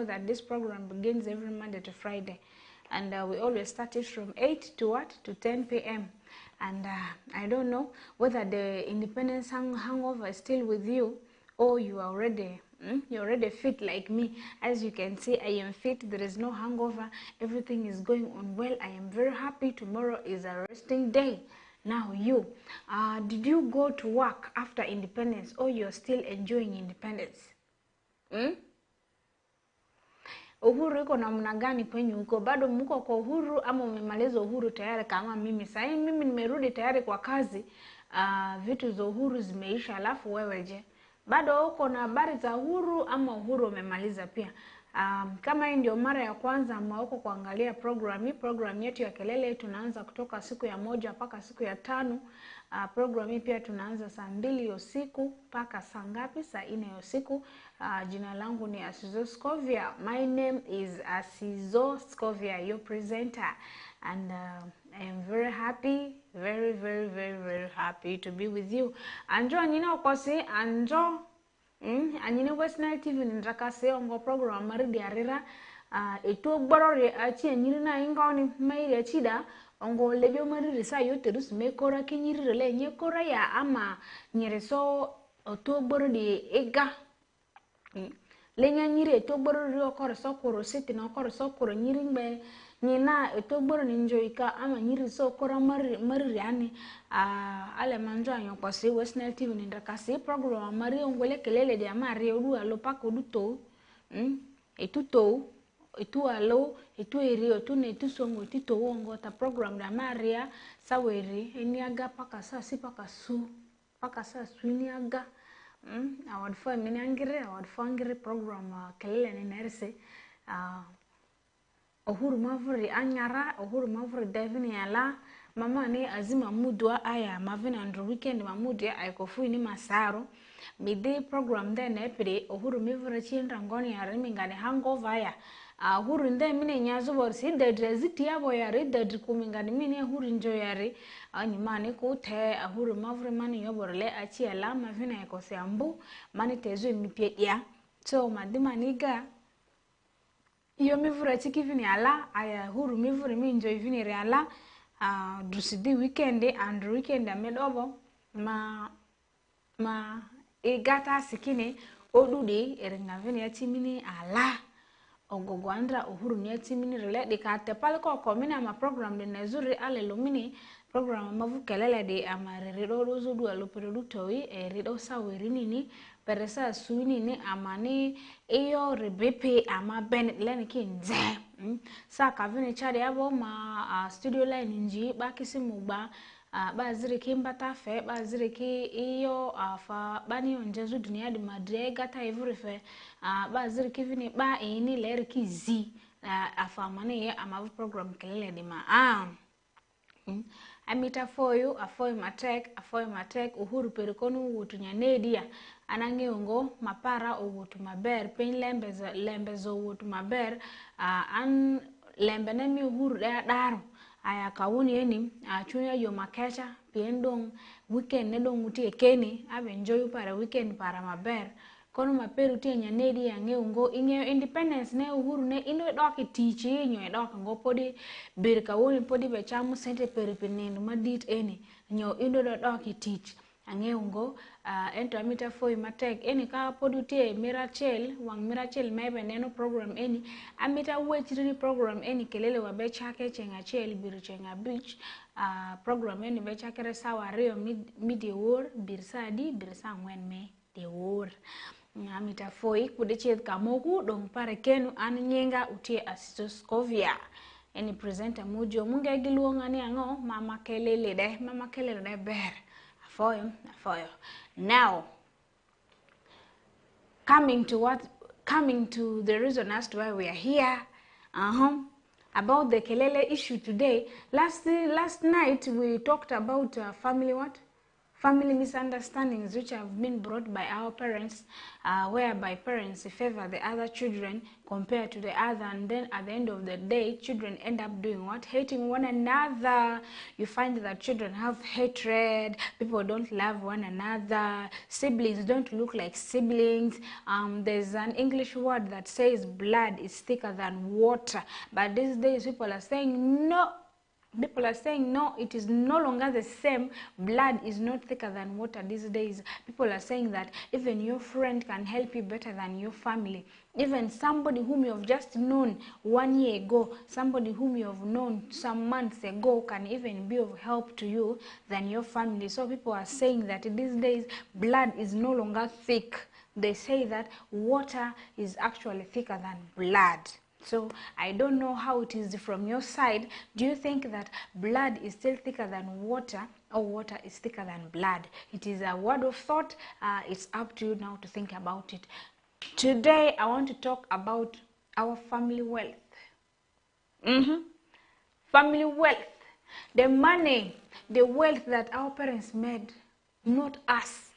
know that this program begins every Monday to Friday, and we always start it from 8 to 10 p.m. And I don't know whether the independence hangover is still with you, or you are already you're already fit like me. As you can see, I am fit. There is no hangover. Everything is going on well. I am very happy. Tomorrow is a resting day. Now you, did you go to work after independence, or you're still enjoying independence? Uhuru iko namna gani kwenye uko? Bado mko kwa uhuru ama umemaliza uhuru tayari kama mimi? Sasa mimi nimerudi tayari kwa kazi. Vitu za uhuru zimeisha, alafu wewe je? Bado uko na habari za uhuru ama uhuru umemaliza pia? Kama hii ndio mara ya kwanza ama uko kuangalia program yetu ya Kelele, tunaanza kutoka siku ya 1 mpaka siku ya 5. Program hii pia tunaanza saa 2 usiku mpaka saa ngapi? Saa 4 usiku. Jina langu ni Asizo Scovia. My name is Asizo Scovia, your presenter, and I am very happy, very happy to be with you. Anjo anyina okosi anjo anyina West Nile TV ndaka se ongo program mari diarira eto gborore achi anyina na ingoni maire chida ongo lebyo mari risa yote rusume kora kinyiri le nye kora ya ama nyereso oto gborode ega lenya nyiri eto gborore okoro sokoro siti na okoro sokoro nyiri mbe nyina eto gboro ninjoika ama nyiri sokoro mari yani ale manjo anyo kwasi West Nile TV ndaka se program mari ongole kelele de amari odu alo pako duto etuto etu alo etu eri otu ne etu songo tito wongo ta program da maria saweri eniaga paka sa si paka sa swiniaga awad fa ngire program kelele ne nerse uhuru mavuri anyara uhuru mavuri devini ala mama ni azima mudwa aya mavina andro weekend mamudi aikofu ni masaro mide program de nepre uhuru mivura chinra ngoni ya remingane hangover ya uhuru nde mine nyazo borsi de dreziti yabo ya re de kumingane mine uhuru njo ya re ani mane ko the uhuru mavuri mani yoborle achi ala mavina aikose ambu mani tezo mipie ya so madima niga iyo mivura chikivini ala aya uhuru mivura mi enjoy vini re ala drusidi weekend and weekend amedobo ma egata sikine odude erengaveni ya timini ala ogogwandra uhuru ni ya timini rele de kate pale ko komina ma program de nezuri ale lumini program mavu kelele de amarere rozo du alo produktoi rido saweri nini peresa suini ni amani eyo rebepe ama ben leni kinze sa kavini chade abo ma studio line nji bakisi mugba bazire kimbata fe bazire ki iyo fa bani onjezu dunia di madre gata everyfe bazire kivini ba ini leri kizi afa mane ama program kelele di ma amita foyu afoy matek uhuru perikonu wutunya nedia anange ungo mapara uwutu maber pen lembezo uwutu maber an lembene mi uhuru daro aya kawuni eni chunya yo makecha piendong weekend ne dong uti ekeni abe enjoy para weekend para maber kono maperu tie nyanedi ya ngeungo inge independence ne uhuru ne ino doki tichi nyo doki ngo podi birka woni podi be chamu sente peripinendo madit eni nyo ino doki tich angeungo ento amita foi matek eni ka podi tie miracle wang miracle mebe neno program eni amita wechiri program eni kelele wabe chake chenga chel biru chenga beach program eni be chakere sawa rio midi war birsa ngwen me de war amita foi kudechet kamoku dong pare kenu an nyenga utie Asizo Scovia eni presenter mujo munga giluonga ni ango mama kelele de ber afoyo now coming to the reason as to why we are here about the kelele issue today. Last night we talked about family misunderstandings which have been brought by our parents, whereby parents favor the other children compared to the other, and then at the end of the day, children end up doing what? Hating one another. You find that children have hatred, people don't love one another, siblings don't look like siblings. There's an English word that says blood is thicker than water, but these days people are saying no. People are saying no, it is no longer the same. Blood is not thicker than water these days. People are saying that even your friend can help you better than your family. Even somebody whom you have just known 1 year ago, somebody whom you have known some months ago can even be of help to you than your family. So people are saying that these days blood is no longer thick. They say that water is actually thicker than blood. So I don't know how it is from your side. Do you think that blood is still thicker than water, or water is thicker than blood? It is a word of thought. It's up to you now to think about it. Today I want to talk about our family wealth. Family wealth. The money, the wealth that our parents made, not us.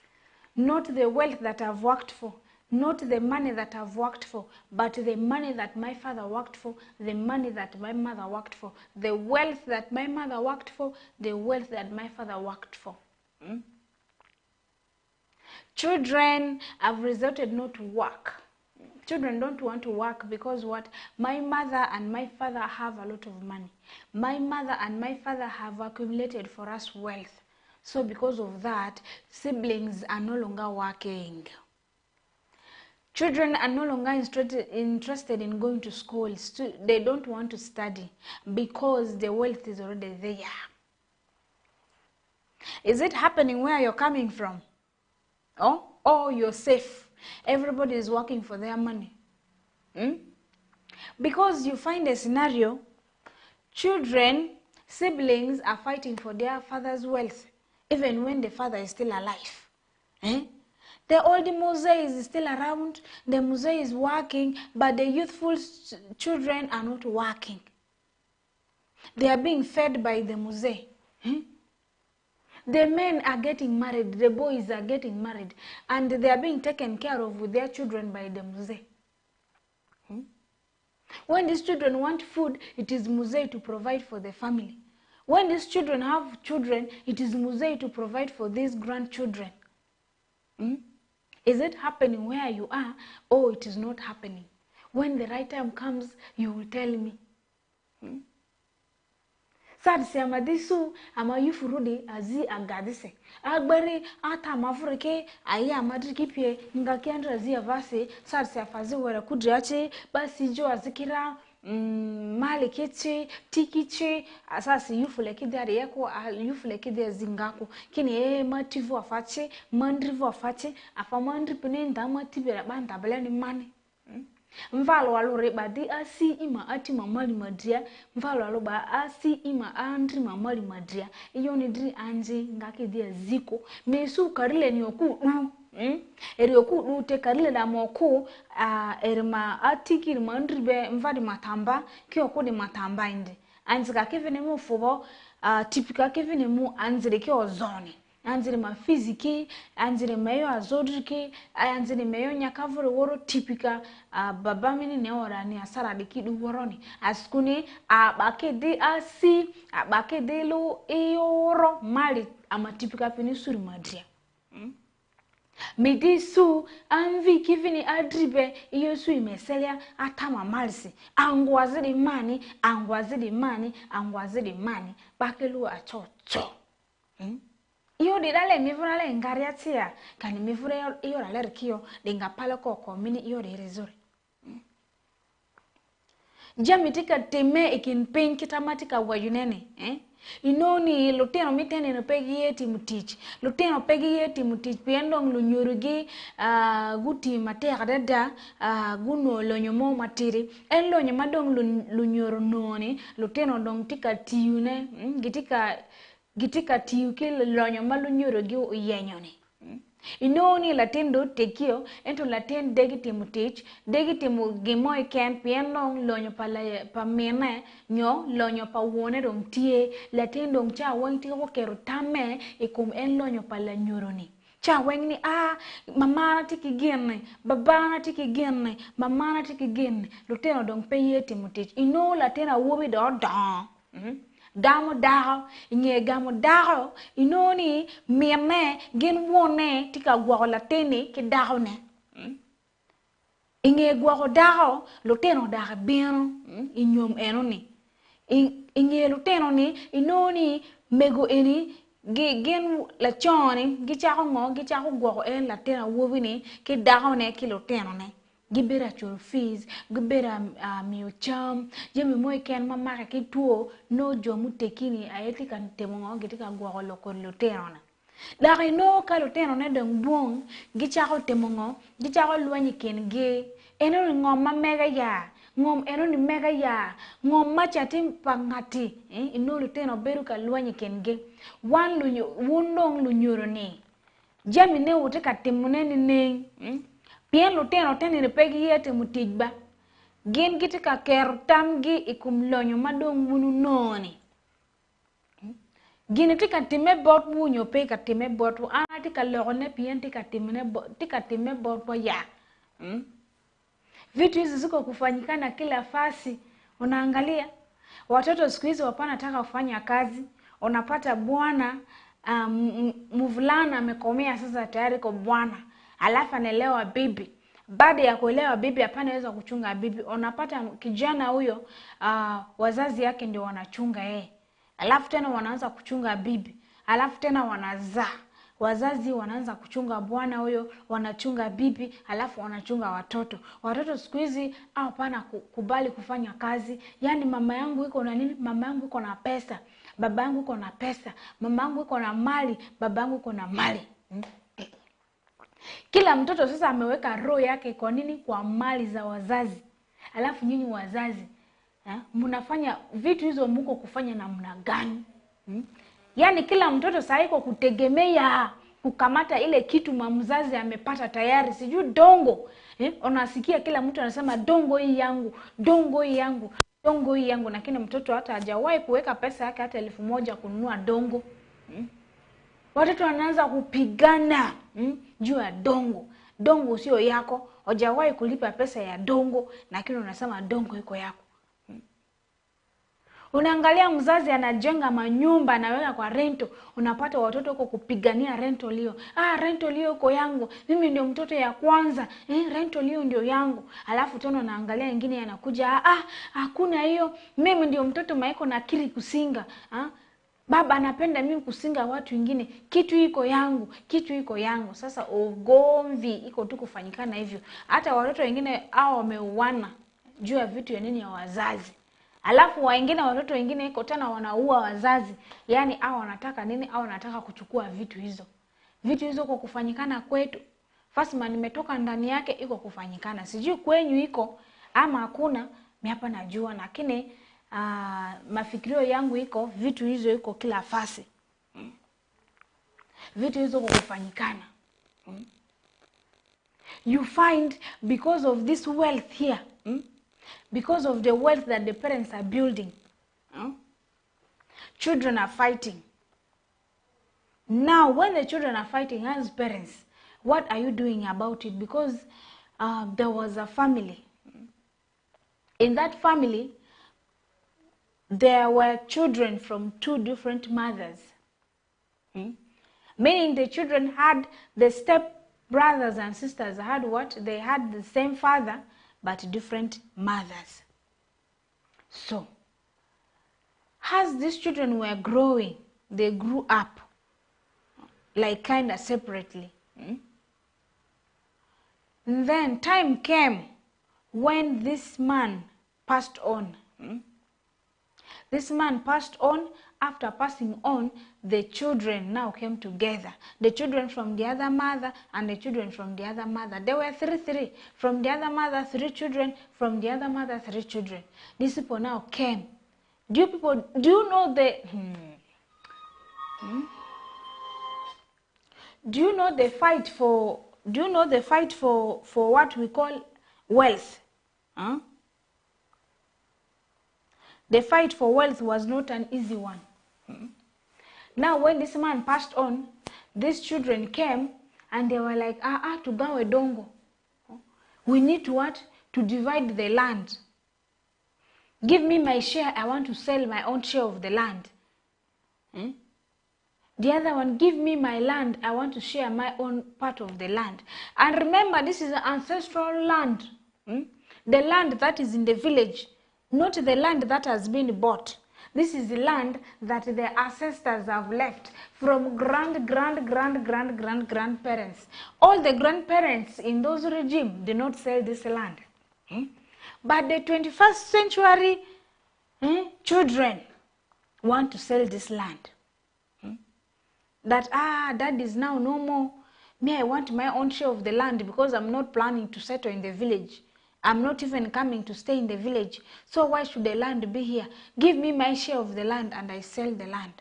Not the wealth that I've worked for. Not the money that I've worked for, but the money that my father worked for, the money that my mother worked for, the wealth that my mother worked for, the wealth that my father worked for. Children have resorted not to work. Children don't want to work because what? My mother and my father have a lot of money. My mother and my father have accumulated for us wealth. So because of that, siblings are no longer working. Children are no longer interested in going to school. They don't want to study because the wealth is already there. Is it happening where you're coming from? Oh, you're safe. Everybody is working for their money. Because you find a scenario, siblings are fighting for their father's wealth, even when the father is still alive. The old Mose is still around, the Mose is working, but the youthful children are not working. They are being fed by the Mose. The men are getting married, the boys are getting married, and they are being taken care of with their children by the Mose. When these children want food, it is Mose to provide for the family. When these children have children, it is Mose to provide for these grandchildren. Is it happening where you are? Oh, it is not happening. When the right time comes, you will tell me. Sadisi amadisu amayufurudi azi agadise. Agbari ata mafurike ayi amadriki pie ngaki andra zi avase sadisi afazi wera kudriache basi jo azikira mali kichi tikichi asasi yufule kidari yako yufule kidari zingako kini mativu afache mandrivu afache afamandri pinenda matibera banda belani mani. Mvalo walore badi asi ima ati mamali madria, mvalo waloba asi ima andri mamali madria, iyo nidri anje ngaki dia ziko, mesu karile ni oku eri oku te karile da moku erima atiki mandri be mvadi matamba ki oku de matamba indi anzika kevene mu fobo tipika kevene mu anzire ki ozone anzire ma fiziki anzire meyo azodrike anzire meyo nyakavure woro tipika baba mini ne ora ni asara de kidu woroni askuni abakede asi abakede lo eyoro mali amatipika pini suri madria. Midisu anvi kivini adribe iyo su imeselia atama malisi angwazidi mani bakelu achocho. Iyo didale mivurale ngariatia kani mivure iyo ralere kiyo denga pala koko mini iyo rezore. Jamitika teme ikinpen kitamatika wajunene inoni luteno mitene no pegi yeti mutich luteno pegi yeti mutich piendong lunyurugi guti mater dada guno lonyomo matiri en lonyo madong lunyoro noni luteno dong tika tiune gitika tiuke lonyo malunyurugi uyenyoni Inoni latin do tekio ento latin degitimu teach degitimu gimo ken pien long lonyo pa mene nyo lonyo pa wone dong tie latin dong cha wang ti ko kero tame ikum en lonyo pa la nyoroni cha wang ni mama na tiki genne baba na tiki genne mama na tiki genne luteno dong peye timu teach ino latin a wobi do gamo daho inye gamo daho inoni mierne gen wone tika gwaho latene ke daho ne inye gwaho daho luteno daho bieno inyom enoni inye luteno ni inoni mego eni gen la choni gichako ngo gichako gwaho en latena wobini ke daho ne ke luteno ne gibera chul fees gibera miyo cham jemi moy ken mama ke tuo no jomu tekini ayeti kan temongo gitika gwaho lokon luterona la no ka luterona dong buong gichako temongo gichako luanyi ken ge eno ngom mega ya ngom eno ni mega ya ngom machatim pangati ino luteno beru ka luanyi ken ge wan lunyo wundong lunyoroni jemi ne utika temone ni ne Pien luteno teni repegi yete mutijba. Gen gitika kertamgi ikum lonyo madong wunu noni. Gini tika time bot wunyo pe ka time bot wu. Tika lorone pien tika time bot wu ya. Vitu hizi ziko kufanyikana kila fasi. Unaangalia. Watoto siku hizi wapana taka kufanya kazi. Unapata bwana mvulana amekomea sasa tayari kwa bwana. Alafu anaelewa bibi. Baada ya kuelewa bibi hapana weza kuchunga bibi. Unapata kijana huyo wazazi yake ndio wanachunga yeye. Alafu tena wanaanza kuchunga bibi. Alafu tena wanazaa. Wazazi wanaanza kuchunga bwana huyo, wanachunga bibi, alafu wanachunga watoto. Watoto siku hizi hapana kubali kufanya kazi. Yaani mama yangu iko na nini? Mama yangu iko na pesa. Baba yangu iko na pesa. Mama yangu iko na mali, baba yangu iko na mali. Kila mtoto sasa ameweka roho yake kwa nini? Kwa mali za wazazi. Alafu nyinyi wazazi, mnafanya vitu hizo mko kufanya namna gani? Yaani kila mtoto sasa iko kutegemea kukamata ile kitu mzazi amepata tayari, sijui dongo. Unasikia kila mtu anasema dongo hii yangu, dongo hii yangu, dongo hii yangu, lakini mtoto hata hajawahi kuweka pesa yake hata 1000 kununua dongo. Watoto wanaanza kupigana juu ya dongo. Dongo sio yako, hujawahi kulipa pesa ya dongo, lakini unasema dongo iko yako. Unaangalia mzazi anajenga manyumba anaweka kwa rento, unapata watoto huko kupigania rento lio. Rento lio iko yangu, mimi ndio mtoto ya kwanza, rento lio ndio yangu. Alafu tena unaangalia wengine yanakuja, hakuna hiyo, mimi ndio mtoto maiko na akili kusinga. Baba anapenda mimi kusinga watu wengine, kitu iko yangu, kitu iko yangu. Sasa ugomvi iko tu kufanyikana hivyo. Hata watoto wengine hao wameuana juu ya vitu ya nini ya wazazi. Alafu wengine watoto wengine iko tena wanaua wazazi. Yaani hao wanataka nini? Hao wanataka kuchukua vitu hizo. Vitu hizo kwa kufanyikana kwetu. Fasma nimetoka ndani yake iko kufanyikana. Sijui kwenyu iko ama hakuna, mimi hapa najua, lakini mafikirio yangu iko vitu hizo iko kila fasi. Vitu hizo kwa kufanyikana. You find because of this wealth here, because of the wealth that the parents are building, children are fighting. Now when the children are fighting as parents, what are you doing about it? Because there was a family. In that family there were children from 2 different mothers. Meaning the children had the step brothers and sisters had what? They had the same father but different mothers. So, as these children were growing, they grew up like kind of separately. And then time came when this man passed on. This man passed on. After passing on, the children now came together. The children from the other mother and the children from the other mother. There were three. From the other mother, 3 children. From the other mother, 3 children. These people now came. Do you know the... Do you know the fight for what we call wealth? Huh? The fight for wealth was not an easy one. Now when this man passed on, these children came and they were like, tugawe dongo. We need to what? To divide the land. Give me my share, I want to sell my own share of the land. The other one, give me my land, I want to share my own part of the land. And remember, this is an ancestral land. The land that is in the village, not the land that has been bought. This is the land that the ancestors have left from grandparents. All the grandparents in those regimes did not sell this land. But the 21st century children want to sell this land. That is now no more. Me, I want my own share of the land because I'm not planning to settle in the village. I'm not even coming to stay in the village. So why should the land be here? Give me my share of the land and I sell the land.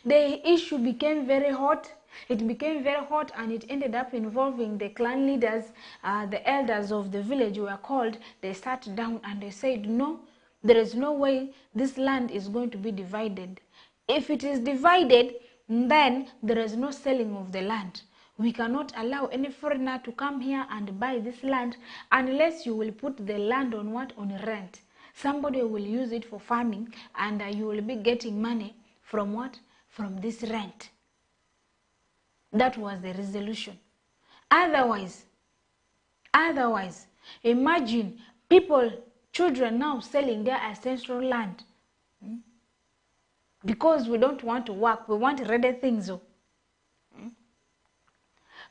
The issue became very hot. It became very hot and it ended up involving the clan leaders. The elders of the village were called. They sat down and they said, no, there is no way this land is going to be divided. If it is divided, then there is no selling of the land. We cannot allow any foreigner to come here and buy this land unless you will put the land on what? On rent. Somebody will use it for farming and you will be getting money from what? From this rent. That was the resolution. Otherwise, imagine children now selling their ancestral land. Because we don't want to work, we want ready things.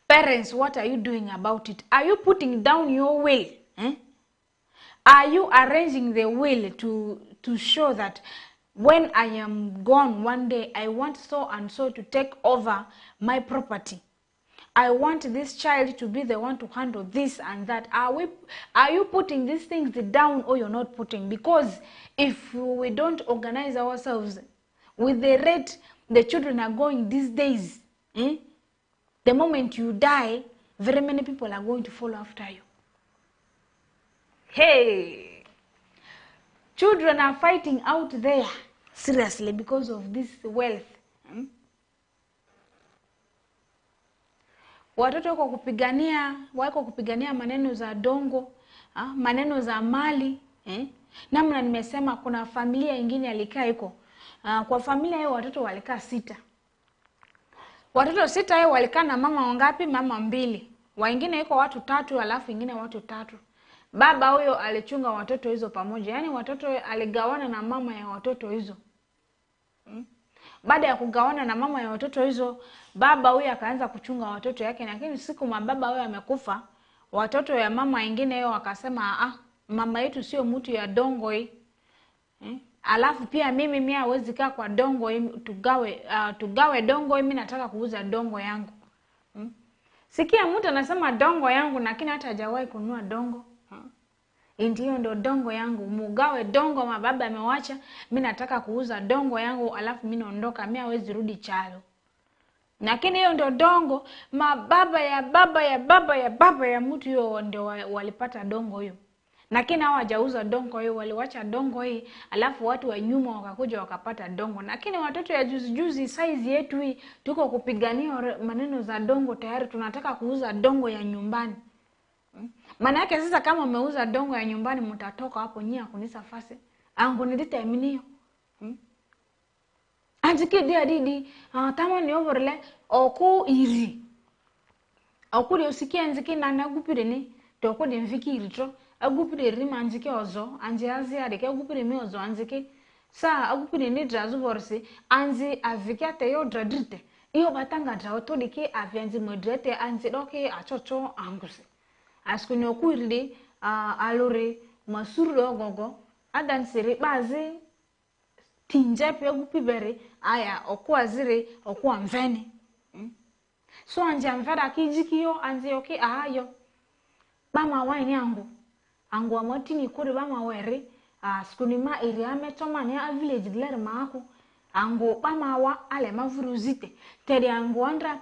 Parents, what are you doing about it? Are you putting down your will? Are you arranging the will to show that when I am gone one day, I want so and so to take over my property? I want this child to be the one to handle this and that. Are you putting these things down or you're not putting? Because if we don't organize ourselves with the rate the children are going these days, the moment you die, very many people are going to follow after you. Hey! Children are fighting out there, seriously, because of this wealth. Watoto wako kupigania maneno za dongo, maneno za mali. Namna nimesema kuna familia ingine alikaa iko. Kwa familia hiyo watoto walikaa 6. Watoto 6 hiyo walikaa na mama wangapi? Mama 2. Wengine iko watu 3 alafu wengine watu 3. Baba huyo alichunga watoto hizo pamoja. Yaani watoto aligawana na mama ya watoto hizo. Baada ya kugawana na mama ya watoto hizo, baba huyo akaanza kuchunga watoto yake, lakini siku baba huyo amekufa, watoto ya mama wengine hiyo wakasema mama yetu sio mtu ya dongo hii. Alafu pia mimi hawezi kaa kwa dongo hii, tugawe dongo hii, mimi nataka kuuza dongo yangu. Sikia mtu anasema dongo yangu lakini hata hajawahi kununua dongo. Ndio ndo dongo yangu, mugawe dongo mababa amewacha, mimi nataka kuuza dongo yangu alafu mimi naondoka, mimi hawezi rudi chalo. Lakini hiyo ndo dongo, mababa ya baba ya mtu hiyo ndio walipata dongo hiyo. Lakini hawajauza dongo hiyo, waliwacha dongo hii, alafu watu wa nyuma wakakuja wakapata dongo. Lakini watoto ya juzi size yetu hii tuko kupigania maneno za dongo, tayari tunataka kuuza dongo ya nyumbani. Maana yake sasa kama umeuza dongo ya nyumbani mtatoka hapo nyia kunisa fase. Angu nilitaminio. Anjike dia didi, tama ni overle oku iri. Oku de usikia anjike na nagupire ni toko de mfikiri tro. Agupire rima anjike ozo, anje azi adeke agupire mi ozo anjike. Sa agupire ni drazu borsi, anzi avikate yo dradrite. Iyo batanga draoto dike avianzi modrete anzi doke achocho anguse. Askuni okuirili alore masuro gogo adan sere bazi tinjepe gupibere aya okuazire okuamveni. So anje amvera kijikiyo anje oki ayo bama wani angu amotini kuri bama were askuni ma iri ametoma ne a village dler maako ango pamawa ale mavuruzite tedi ango andra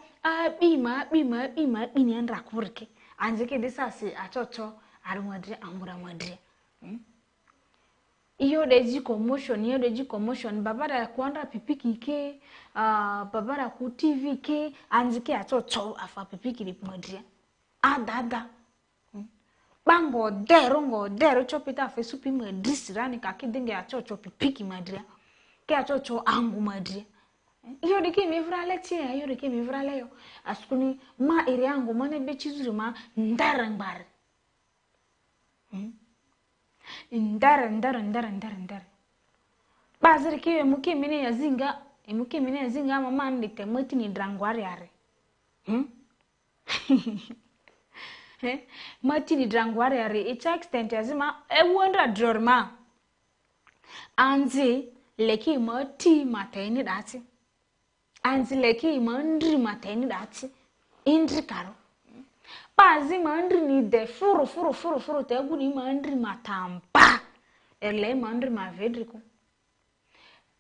bima ni andra kurke anjike disasi achocho arumwadri angura mwadri iyo deji commotion babara kuandra pipiki ke babara ku TV ke anjike achocho afa pipiki lipmwadri adada bango dero chopita fe supi mwadri rani kakidenge achocho pipiki mwadri ke achocho angu mwadri iyo dike mivrale tie iyo dike mivrale yo askuni ma iri angu mane bechizuru ma ndarangbar ndar bazir ke muke mine yazinga mama ndite mati drangwari are mati ni drangwari are it extent yazima wonder drorma anzi leki mati mateni dati anzi leki mandri mateni dati indri karo pazi mandri ni de furu te guni mandri matampa ele mandri mavedriko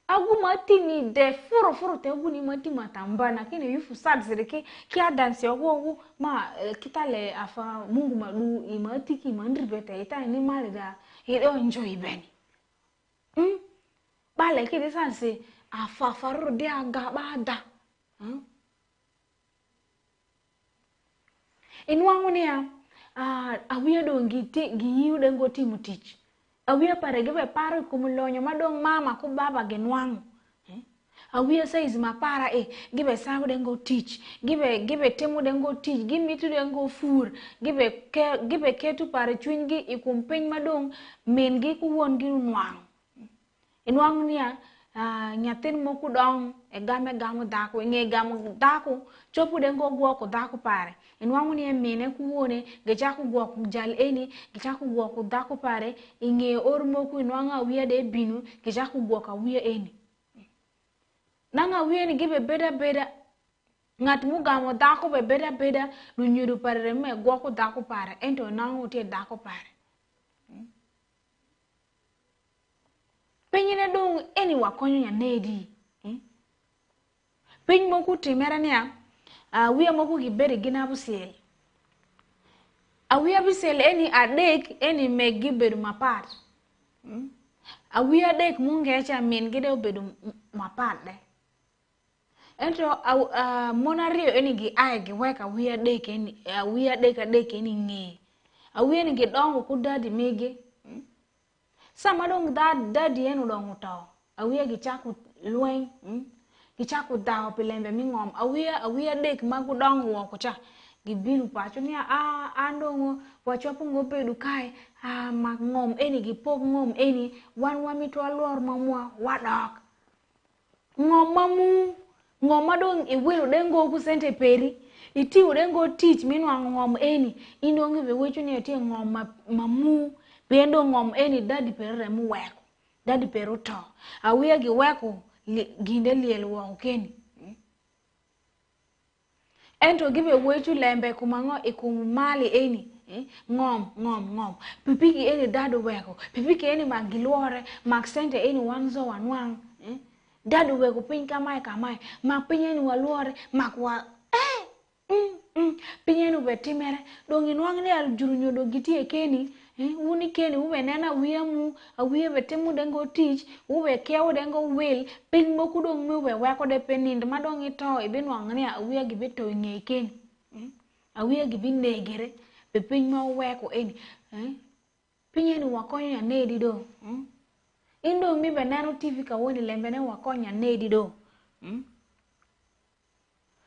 agu mati ni de furu te guni mati matamba na kini yufu sad ki adansi ogu ma kitale afa mungu madu imati ki mandri beta ita ni malida it enjoy beni bale ki desanse afa faru de aga bada inwangu ni ya awiya do giyiu dengo timu teach awiya pare gibe pare kumulonyo madong mama ku baba genwangu awiya size mapara gibe sangu dengo teach gibe temu dengo teach gimitu dengo fur gibe ketu pare chwingi ikumpeny madong mengi ku wongi nwang inwangu ni ya nyatin moku dong gamu dako gamu dako chopu dengo gwo ko dako pare inwangu ni mene ku wone gejaku gwo ku jal eni gejaku gwo ku dako pare ormoku inwanga wiya de binu gejaku gwo ka wiya eni nanga wiya ni gibe beda ngat mu gamu dako be beda lunyuru pare me gwo ku dako pare ento nangu te dako pare penyine dong eni wakonyo ya nedi peny moku timera niya wiya moku gibere gina busiel wiya busiel eni adek eni meg giberu mapat wiya adek mungecha min gide obedu mapat de ento monario eni gi ai gi weka wiya adek eni nge wiya ni gidongo ku dadi mege sama dong dadi enu dong utaw awiya gichaku lwen gichaku dawo pilembe mingom awiya dek magu dong wo kucha gibinu pacho ni andongo wachopu ngope dukai magngom eni gipog ngom eni wan wamito alwor mamwa wadok ngom madong iwilu dengo ku sente peri itiwu dengo teach minwa ngom eni indongi be wechu ni ati ngom mamu bendo ngom eni dadi perere mu weko dadi peru to awiya gi weko ginde liel wo keni ento gibe wechu lembe kumango ikumali eni ngom pipiki eni dadu weko pipiki eni magilore maksente eni wanzo wanwang dadu weko piny kamae mapiny eni walore makwa piny eni betimere dongi nwang ni aljurunyo do gitie keni uni keni ube nena awiya betemu dengo teach ube kewo dengo will piny moku dong mi ube weko de penind madong ito ibinwang ni awiya gibeto ng'e keni awiya gibinegere be piny ma weko eni piny eni wakonyo ya nedi do indong mi be neno TV kawoni lembe ne wakonyo ya nedi do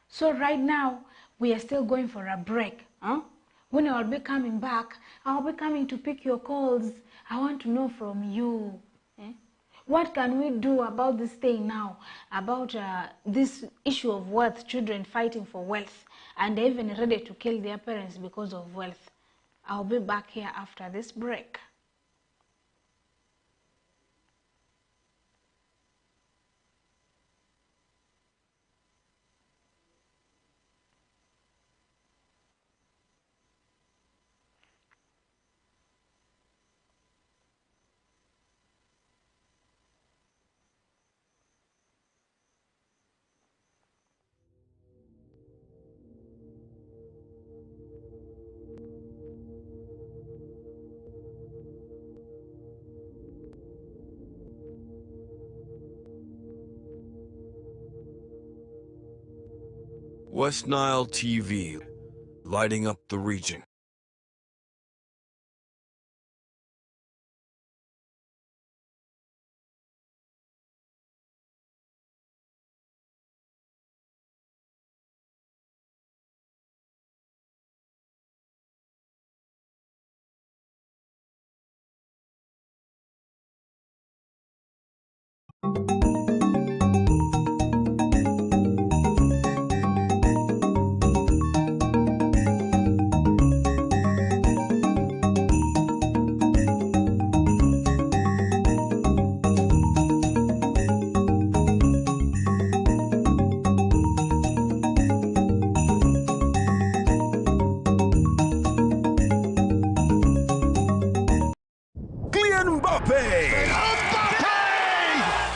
so right now we are still going for a break when I'll be coming back, I'll be coming to pick your calls. I want to know from you. What can we do about this thing now? About this issue of wealth, children fighting for wealth, and they're even ready to kill their parents because of wealth. I'll be back here after this break. West Nile TV, lighting up the region.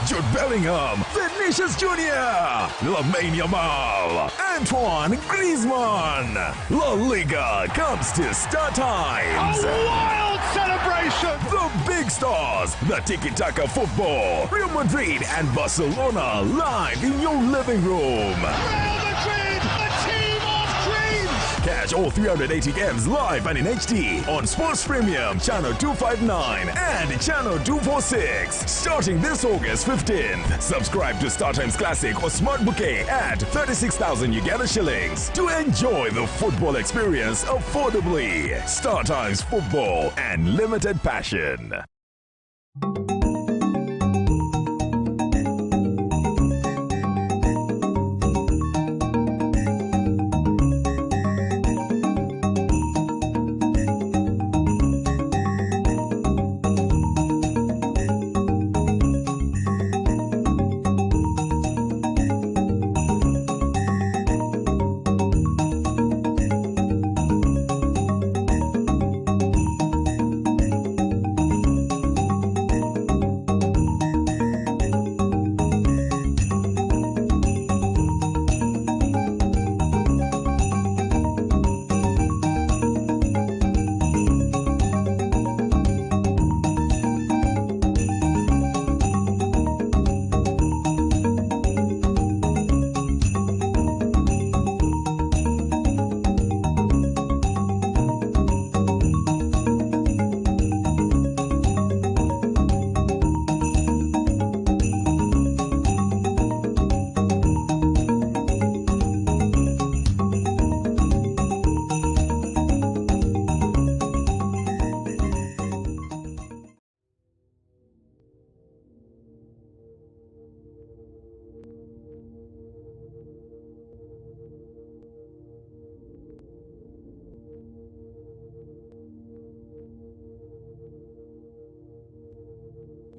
Jude Bellingham, Vinicius Jr., Lamine Yamal, Antoine Griezmann. La Liga comes to Star Times. A wild celebration! The big stars, the tiki-taka football, Real Madrid and Barcelona live in your living room. Real Madrid, the team of dreams! Catch all 380 games live and in HD on Sports Premium, Channel 259 and Channel 246. Starting this August 15th. Subscribe to StarTimes Classic or Smart Bouquet at 36,000 Uganda shillings to enjoy the football experience affordably. StarTimes Football and Limited Passion.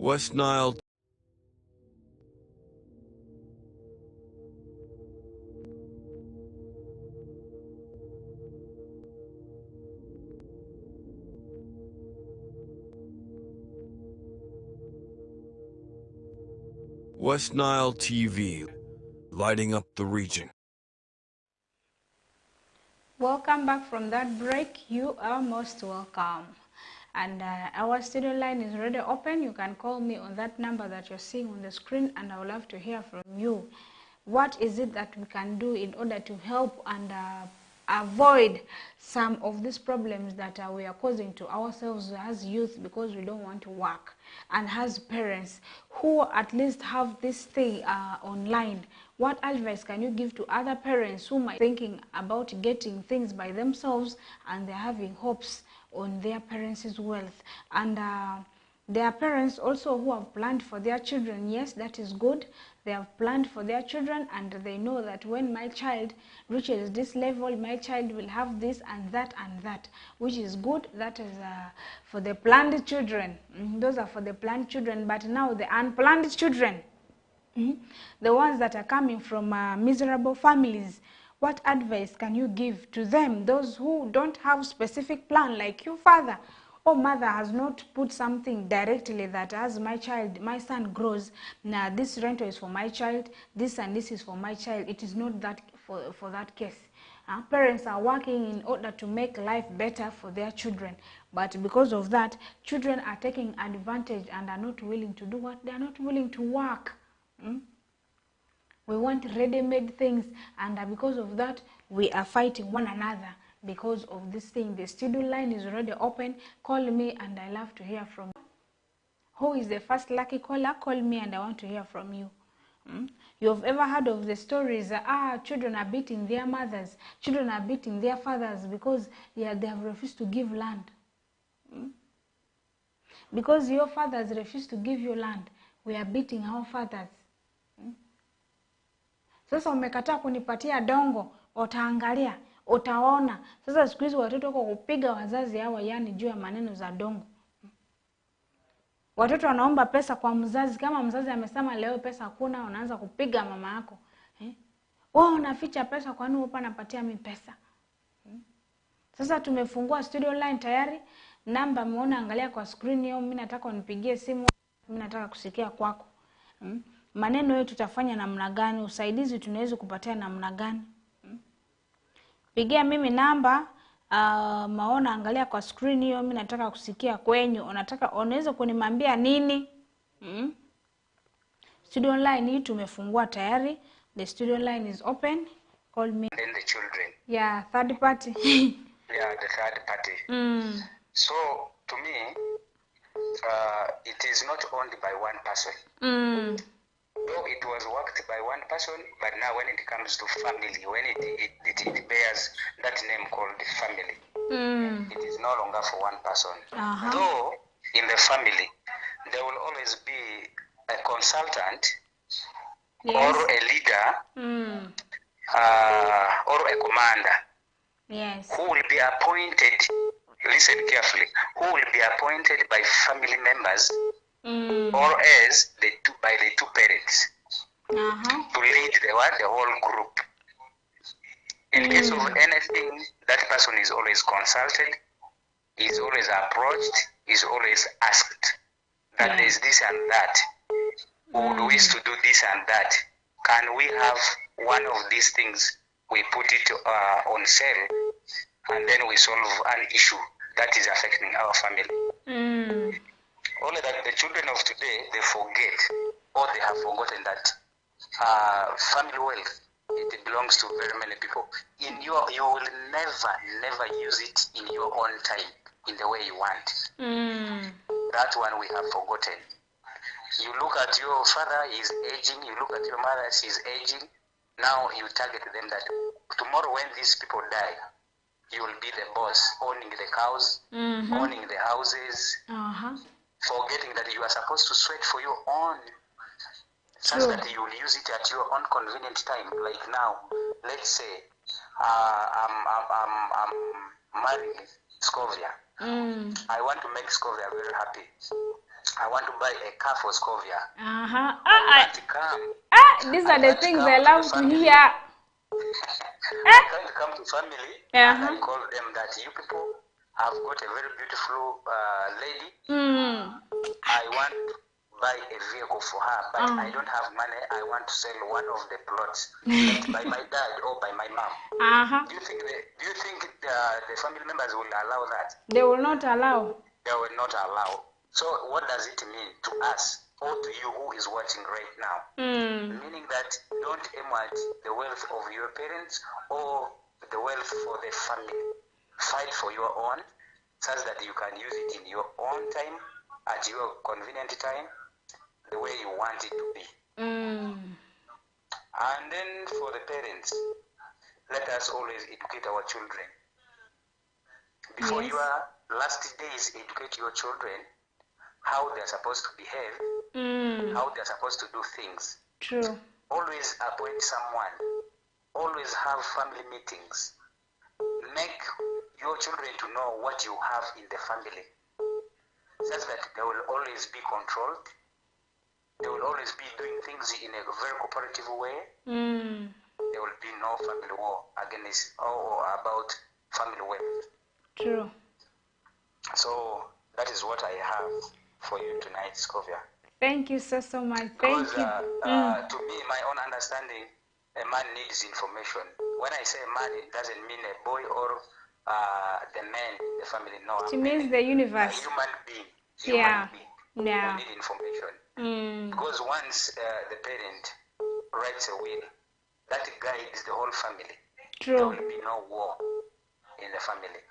West Nile. West Nile TV, lighting up the region. Welcome back from that break. You are most welcome. And our studio line is already open. You can call me on that number that you're seeing on the screen, and I would love to hear from you. What is it that we can do in order to help and avoid some of these problems that we are causing to ourselves as youth because we don't want to work, and as parents who at least have this thing online? What advice can you give to other parents who might be thinking about getting things by themselves and they're having hopes on their parents' wealth? And there are parents also who have planned for their children. Yes, that is good. They have planned for their children, and they know that when my child reaches this level, my child will have this and that, which is good. That is for the planned children. Those are for the planned children. But now the unplanned children, the ones that are coming from miserable families, what advice can you give to them? Those who don't have specific plan, like you, father or mother, has not put something directly that as my son grows, now this rental is for my child, this and this is for my child. It is not that for that case. Parents are working in order to make life better for their children, but because of that, children are taking advantage and are not willing to do what? They are not willing to work. We want ready-made things, and because of that, we are fighting one another because of this thing. The studio line is already open. Call me, and I love to hear from you. Who is the first lucky caller? Call me, and I want to hear from you. You've ever heard of the stories, children are beating their mothers, children are beating their fathers because they have refused to give land. Because your fathers refused to give you land, we are beating our fathers. Sasa umekataa kunipatia dongo, utaangalia, utaona. Sasa siku hizi watoto wako kupiga wazazi hawa, yani juu ya maneno za dongo. Watoto wanaomba pesa kwa mzazi, kama mzazi amesema leo pesa hakuna, unaanza kupiga mama yako. Wewe unaficha pesa, kwani wewe unapatia mimi pesa? Sasa tumefungua studio line tayari. Namba muona, angalia kwa screen hiyo. Mimi nataka unipigie simu, mimi nataka kusikia kwako. Maneno yetu tutafanya namna gani? Usaidizi tunaweza kupatia namna gani? Pigia mimi namba, maona, angalia kwa screen hiyo. Mimi nataka kusikia kwenyu. Unaweza kunimwambia nini? Studio line hii tumefungua tayari. The studio line is open. Call me. Then the children. Yeah, third party. Yeah, the third party. So to me, it is not owned by one person. Though it was worked by one person, but now when it comes to family, when it bears that name called family, it is no longer for one person. Though in the family, there will always be a consultant, Yes. or a leader, or a commander, Yes. who will be appointed, listen carefully, who will be appointed by family members, or as by the two parents, to lead the whole group. In case of anything, that person is always consulted, is always approached, is always asked that there is this and that. Would wish to do this and that. Can we have one of these things? We put it on sale, and then we solve an issue that is affecting our family. Only that the children of today, they forget, or they have forgotten that family wealth, it belongs to very many people. You will never use it in your own time, in the way you want. That one we have forgotten. You look at your father, he's aging. You look at your mother, she's aging. Now you target them that tomorrow when these people die, you will be the boss, owning the cows, owning the houses, forgetting that you are supposed to sweat for your own, such that you will use it at your own convenient time. Like now, let's say I'm marrying Scovia. I want to make Scovia very happy. I want to buy a car for Scovia. These are the things I love to hear. I'm trying to come to family, and I call them that you people have got a very beautiful lady. I want to buy a vehicle for her, but I don't have money. I want to sell one of the plots by my dad or by my mom. Do you think the family members will allow that? They will not allow. They will not allow. So what does it mean to us or to you who is watching right now? Meaning that don't aim at the wealth of your parents or the wealth for the family. Fight for your own, such that you can use it in your own time, at your convenient time, the way you want it to be. And then for the parents, let us always educate our children. Before your last days, educate your children how they are supposed to behave, how they are supposed to do things. True. Always appoint someone. Always have family meetings. Make your children to know what you have in the family, such that they will always be controlled. They will always be doing things in a very cooperative way. There will be no family war against or about family wealth. True. So that is what I have for you tonight, Scovia. Thank you so much. Thank you. To me, my own understanding, a man needs information. When I say man, it doesn't mean a boy or the man in the family. No, It means the universe. A human being. Yeah. You need information. Because once the parent writes a will, that guides the whole family. True. There will be no war in the family.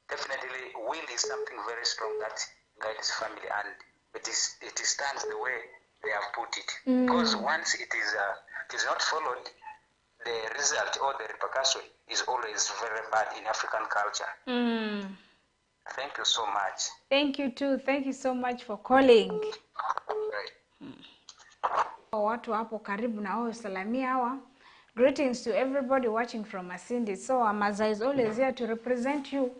Definitely, will is something very strong that guides family, and it stands the way they have put it. Because once it is not followed, the result or the repercussion is always very bad in African culture. Thank you so much. Thank you too. Thank you so much for calling. Right. Watu hapo karibu na wao salamia hawa. Greetings to everybody watching from Masindi. So Amaza is always here to represent you.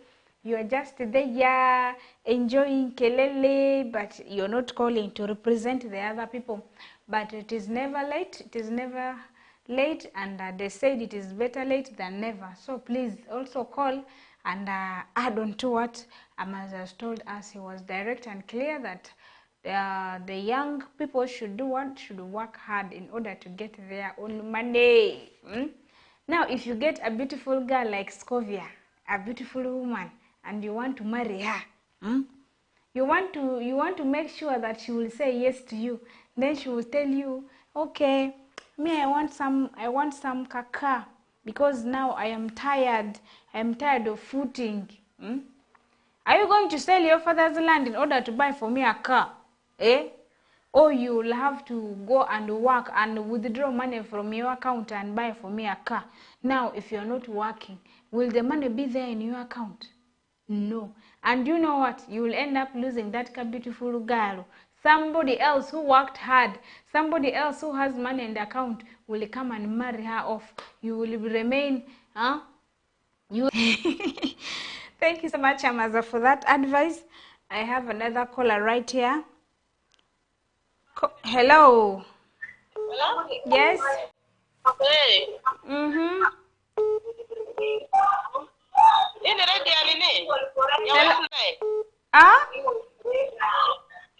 You are just there enjoying Kelele, but you're not calling to represent the other people. But it is never late. It is never late, and they said it is better late than never. So please also call and add on to what Amaza has told us. He was direct and clear that the young people should do what? Should work hard in order to get their own money. Now, if you get a beautiful girl like Scovia, a beautiful woman, and you want to marry her, you want to make sure that she will say yes to you. Then she will tell you, okay, me, I want some kaka, because now I am tired. I am tired of footing. Are you going to sell your father's land in order to buy for me a car? Or you will have to go and work and withdraw money from your account and buy for me a car. Now, if you're not working, will the money be there in your account? No. And you know what? You will end up losing that beautiful girl. Somebody else who worked hard, somebody else who has money in the account will come and marry her off. You will remain, You. Thank you so much, Amaza, for that advice. I have another caller right here. Hello. Hello? Yes. Hey. Ini radio ni? Ya West Nile.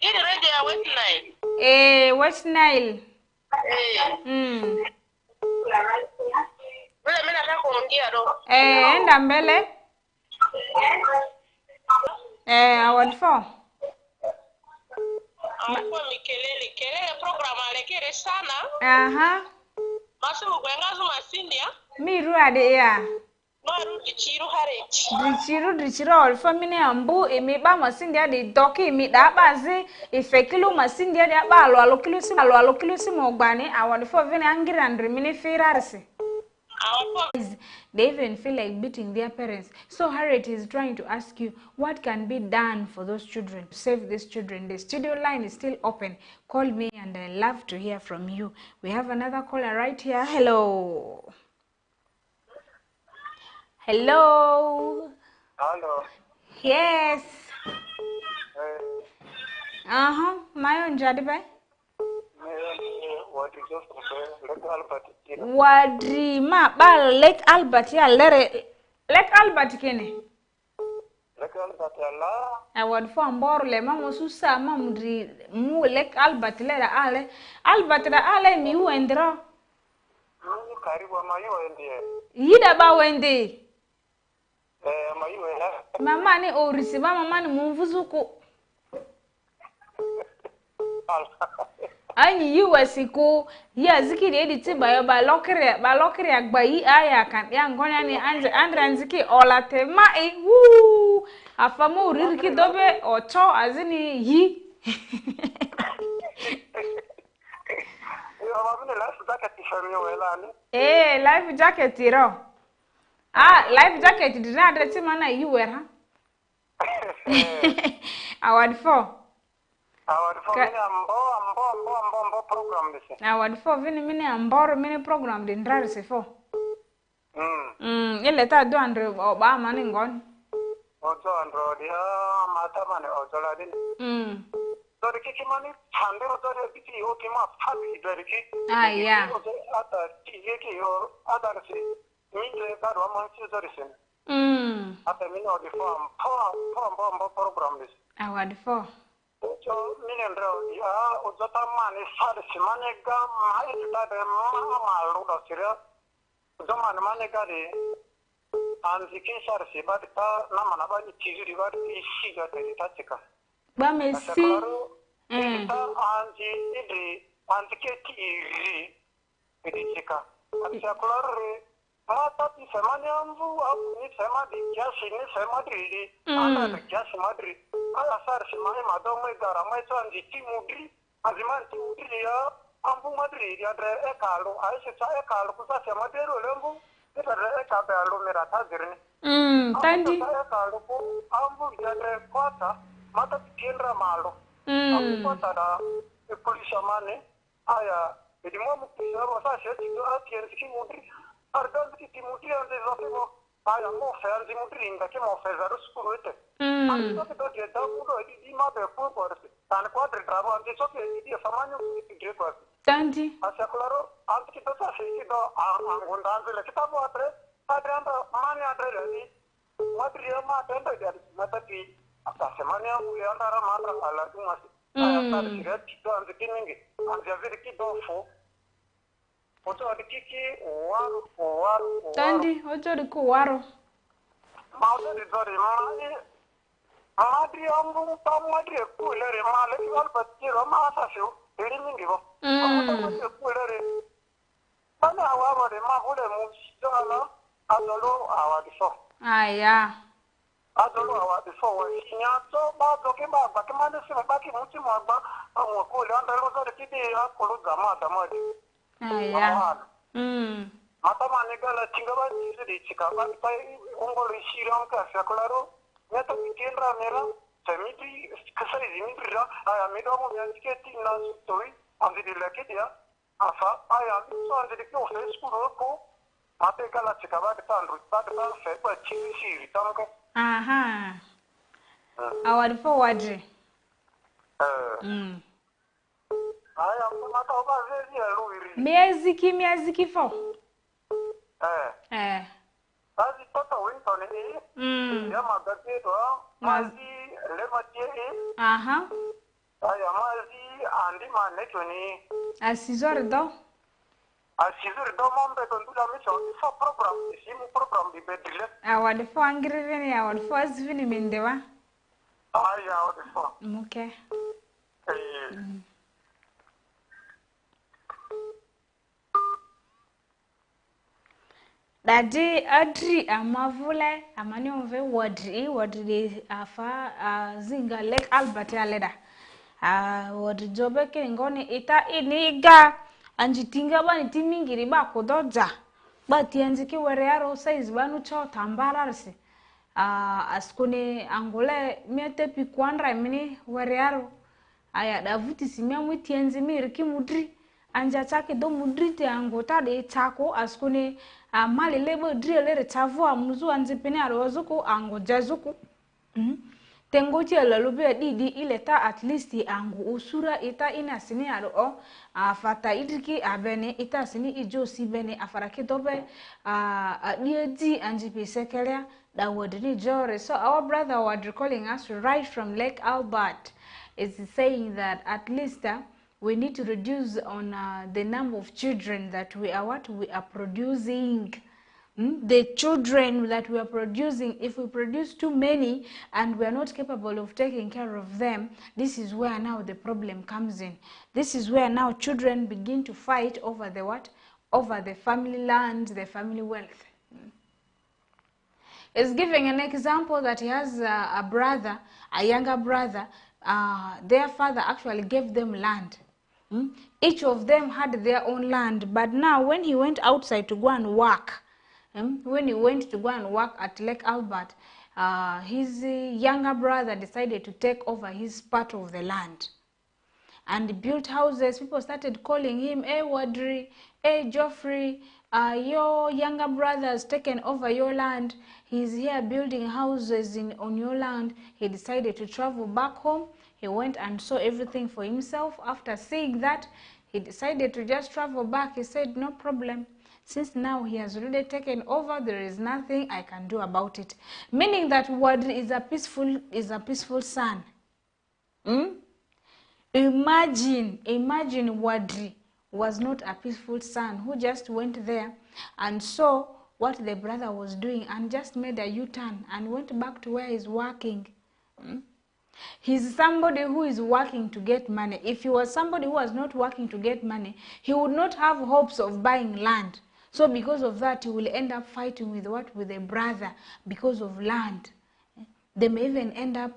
Ini radio ya West Nile. West Nile. Wewe mimi nataka kuongea ro. Enda mbele. Award 4. Hapo kelele program alekere sana. Masu mugwenga zuma Sindia. Miru ade ya. Maru dichiru harechi. Dichiru alfa mine ambu emi ba Masindi ade doki emi da bazi ifekilu Masindi ade ba alo kilo si mogbani award 4 vini angry and mini firarsi. They even feel like beating their parents. So Harriet is trying to ask you what can be done for those children, to save these children. The studio line is still open. Call me and I love to hear from you. We have another caller right here. Hello. Hello. Hello. Yes. Mayon Jadibai. Wadri ma bal Lake Albert ya lere Lake Albert kene Lake Albert la awad fo mbor le mamo susa mamdri mu Lake Albert lere ale Albert da ale mi wendro karibu mayo wende yida ba wende mayo wenda mama ni orisi ba mama ni mumvuzuku Anyi yiwasiku ya zikiri editi bayo ba lokere agbayi aya kan ya ngonya ni andre nziki olate mai wuu afamu ririki dobe ocho azini yi yo babine life jacket ifemi wela ni life jacket ro life jacket dina adreti mana yiwera award 4 Award 4 mini ambo program disi. Award 4 vini mini amboro mini program di ndrari si 4. Ile ta do andre oba mani ngon. Ojo andro dia mata mane ojo la din. So de kiki mani thande ojo de kiki ho ki ma phati de ki. Yeah. Ata ki ki ho adar si. Mi de ka ro man si ojo sin. Ata mini odi form program disi. Award 4. So minendro ya ojota mane sarsi mane ga mai da de malu do sira ojoma mane ga de anziki sarsi ba ta na mana ba ni chizu ba ni shi ga de ta chika ba mesi ta anzi idri anziki ti Idichika. Asiakulare. Mata di semani ambu abu ni sema di kiasi ni sema di anda di kiasi madri. Ala sar semani madomo igara mai so andi timudri. Aziman timudri ya ambu madri ya dre ekalu. Aisha cha ekalu kusa sema dero lembu. Ita dre ekabe alu mirata dirni. Tandi. Ekalu ku ambu ya dre kota. Mata tiendra malu. Ambu kota da polisi mane. Aya. Jadi mau mukti sama saya juga akhir sih mudri. Ardan di mudri ande zafimo. Aya mau fair di mudri inda ke mau fair harus kuruite. Ando ke dia tahu udah di ma be pu kuarsi. Tan kuadri trabo ande so ke dia samanyo di dia kuarsi. Tandi. Asya klaro ante kita sa sih itu anggonda ande kita buat re. Adranda mane adre ni. Mudri ma tenda jadi mata di apa semanya mulai antara matra ala tu masih. Aya tar sirat itu ande kiningi. Ande jadi kita fo. Ojo adikiki waru. Tandi, ojo diku waru. Mauzo di zori mani. Madri ambu tamu madri kulere male wal patiro ma asashu. Iri mingi bo. Madri kulere. Ana awa de ma hole mu jala adolo awa di so. Aya. Adolo awa di so wa sinya to ba to ke ba ke mane se ba ki muti ma ba amu ko le andalo zo de kiti akolo zama tamadi. Aya. Mata manegala chingaba di chikaba pai ongolo shiram ka saklaro neto kitendra nera semiti kasari dimitri ra aya medomo yansketi na story andi dilakedia afa aya so andi dikyo Facebook ko mate kala chikaba tandu padra se pa chisi tamka Aha. Award forward. Aya mata oba zezi aluiri Miaziki fo. Azi toto winto ni ya magati to mazi lemati Aha. aya mazi andi maneto ni Asizor do. Asizur do mombe to ndula miso so program simu program di bedile Award for angry award for asvini mindewa. aya odefo Okay. Dadi adri amavule amani onve wadri afa zinga Lake Albert aleda wadri jobe ke ngoni ita iniga anjitinga bani timingiri ba kodoja ba tianziki were yaro size banu cho tambararsi askune angole miete pikwandra mini were yaro aya davuti simia mwitienzi miriki mudri anja chake do mudrite angota de chako askune mali lebo driele retavu amuzu anzipene arozuku ango jazuku tengochi lalube didi ileta at least ango usura ita ina sini aro afata idiki abene ita sini ijosi bene afarake dobe diedi anjipi sekelea da wodini jore. So our brother was calling us right from Lake Albert is saying that at least we need to reduce on the number of children that we are producing. The children that we are producing, if we produce too many and we are not capable of taking care of them, this is where now the problem comes in. This is where now children begin to fight over the what? Over the family land, the family wealth. He's giving an example that he has a brother, a younger brother. Their father actually gave them land. Each of them had their own land, but now when he went outside to go and work, when he went to go and work at Lake Albert, his younger brother decided to take over his part of the land and built houses. People started calling him, hey Wadri, hey Geoffrey, your younger brother has taken over your land. He's here building houses on your land. He decided to travel back home. He went and saw everything for himself. After seeing that, he decided to just travel back. He said, no problem. Since now he has already taken over, there is nothing I can do about it. Meaning that Wadri is a peaceful son. Imagine Wadri was not a peaceful son who just went there and saw what the brother was doing and just made a U-turn and went back to where he's working. He's somebody who is working to get money. If he was somebody who was not working to get money, he would not have hopes of buying land. So because of that, he will end up fighting with what? With a brother because of land. They may even end up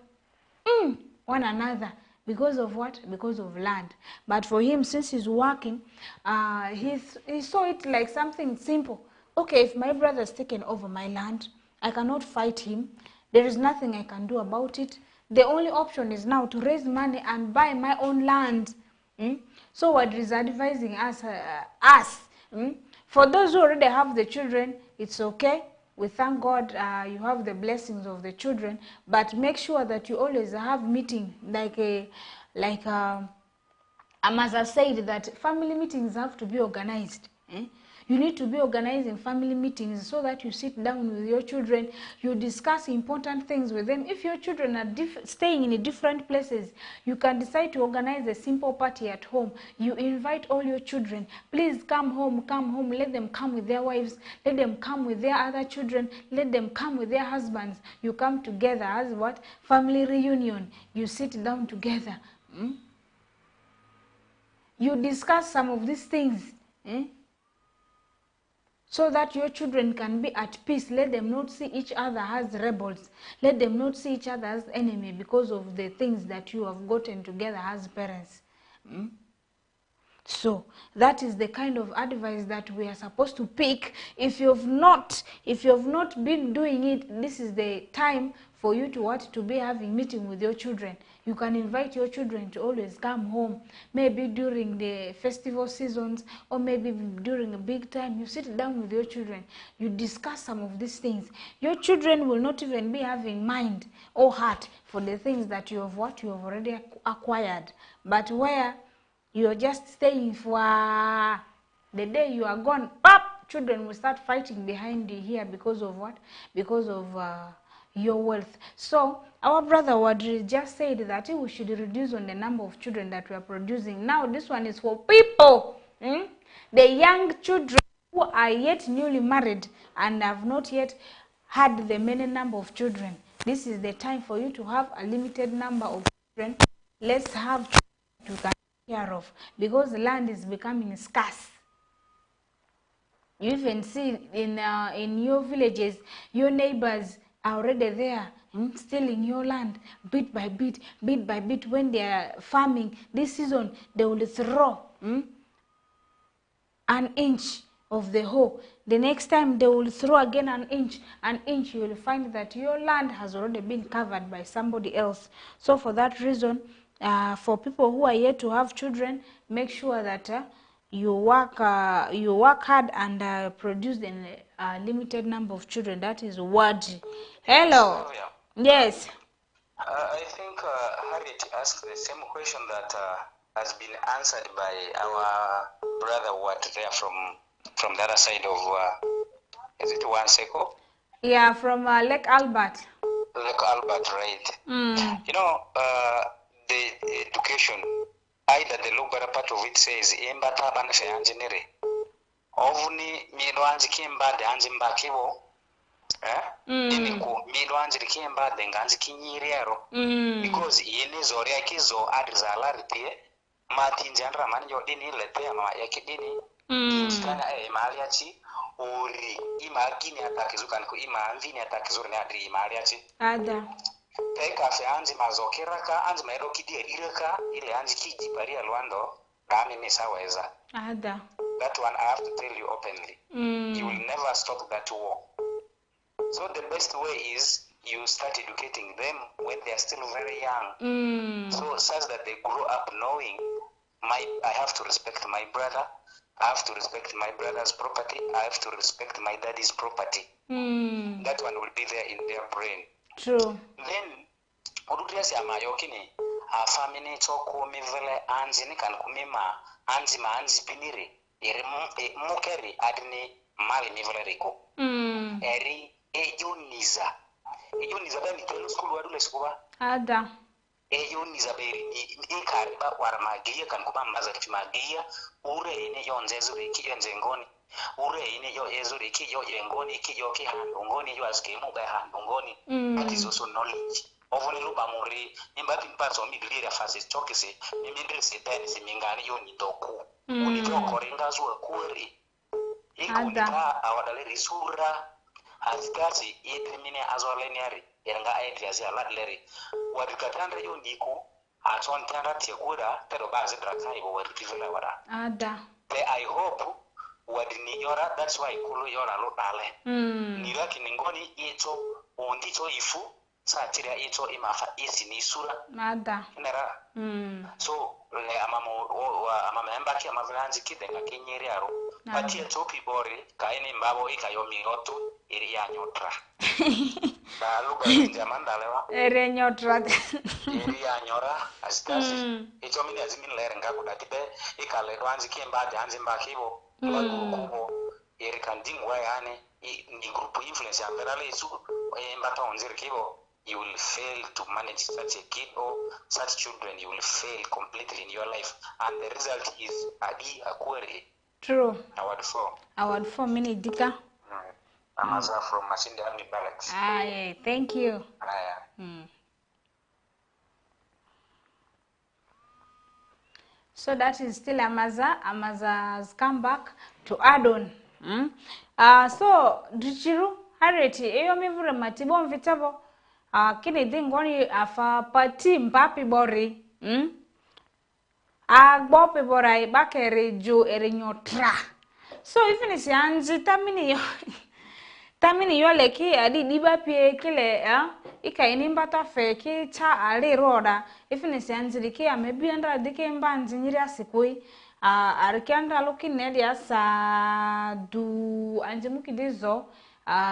one another because of what? Because of land. But for him, since he's working, he saw it like something simple. Okay, if my brother's taken over my land, I cannot fight him. There is nothing I can do about it. The only option is now to raise money and buy my own land. So what is advising us, for those who already have the children, it's okay. We thank God you have the blessings of the children, but make sure that you always have meeting like Amaza said, that family meetings have to be organized. You need to be organizing family meetings so that you sit down with your children, you discuss important things with them. If your children are staying in different places, you can decide to organize a simple party at home. You invite all your children. Please come home. Let them come with their wives. Let them come with their other children. Let them come with their husbands. You come together as what? Family reunion. You sit down together. You discuss some of these things. So that your children can be at peace. Let them not see each other as rebels. Let them not see each other as enemy because of the things that you have gotten together as parents. So that is the kind of advice that we are supposed to pick. If you have not been doing it, this is the time for you to be having meeting with your children. You can invite your children to always come home, maybe during the festival seasons or maybe during a big time. You sit down with your children, you discuss some of these things. Your children will not even be having mind or heart for the things that you have already acquired. But where you're just staying for the day you are gone, children will start fighting behind you here because of what? Because of your wealth. So our brother Wadri just said that we should reduce on the number of children that we are producing. Now this one is for people, the young children who are yet newly married and have not yet had the many number of children. This is the time for you to have a limited number of children. Let's have children you can take care of, because the land is becoming scarce. You even see in your villages, your neighbors are already there, stealing your land bit by bit. When they are farming this season, they will throw an inch of the hoe. The next time they will throw again an inch. You will find that your land has already been covered by somebody else. So for that reason, for people who are yet to have children, make sure that you work hard and produce a limited number of children. That is what. Hello. Sylvia. Yes. I think Harriet asked the same question that has been answered by our brother there from the other side of is it Wanseko? Yeah, from Lake Albert. Lake Albert, right? You know, the education, either the lower part of it says embata bana fe engineering. Ovuni milo anji kimba de anji mbakiwo. Iniku milo anji kimba de nganji kinyiriero. Because yene zori akizo adrizalarite mati njandra manjo dini lete ama yakidini. Kana maliachi uri imagini atakizuka niko imamvini atakizuri adri imaliachi. Ada. Peka fe anji mazokiraka anji maero kidirika ile anji kijiparia Luando dami misaweza. Ada. That one I have to tell you openly. You will never stop that war. So the best way is you start educating them when they are still very young. So such that they grow up knowing I have to respect my brother. I have to respect my brother's property. I have to respect my daddy's property. That one will be there in their brain. True. Then, Urudiasi amayokini, a family toko mivele anzi ni kan kumima anzi ma anzi piniri eri mukeri adini mali mivele riko. Eri eyoniza bani telu skulu wadule skuba. Ada. Eyoniza beri ni kariba waramagia kan kubambaza kimagia ure ine yonzezuri kiyonzengoni. Ure ine yo ezuri kiyo yengoni kiyo kihandungoni yo askemu by handungoni. That is also knowledge. ovoni luba muri imba pimpaso midlira fase chokese mimindri setani simingani yoni doku unitoko ringazo kuri ikunita awadale risura azikasi yetemine azoleneri yenga ideas ya ladleri wadikatanda yoniku aton tanda tekura pero bazi drakai bo wadivela wada ada I hope wadini yora, that's why kulu yora lo dale nira kiningoni ito ondito ifu satira ito imafa isi ni sura ada nera so le amama embaki amavanzi kidenga kinyeri aro pati eto pibori kaini mbabo ikayomi roto iri ya nyotra da luga inja mandalewa ere nyotra iri ya nyora asitasi ito mini azimini lerenga kudakide ikale rwanzi kiemba janzi mbakibo kubo iri kandingwa yani ni grupu influence ya mbelale isu mbata onziri kibo you will fail to manage such a kid or such children. You will fail completely in your life, and the result is adi akwere. True. Award 4 minute dika. Amaza from Masinde Army Barracks. Yeah, thank you. So that is still Amaza. Amaza has come back to add on. So Drichiru Harriet, eyo mivure matibo mvitabo. Kini dingoni afa pati mbapi bori. Agbope bora ibakere jo ere nyotra. So even if yanji tamini yo leki adi diba pie kile ika inimbata fe ki cha ale roda even if yanji dike amebi anda dike mbanji nyiri asikoi arkianda loki nedi asa du anjimuki dizo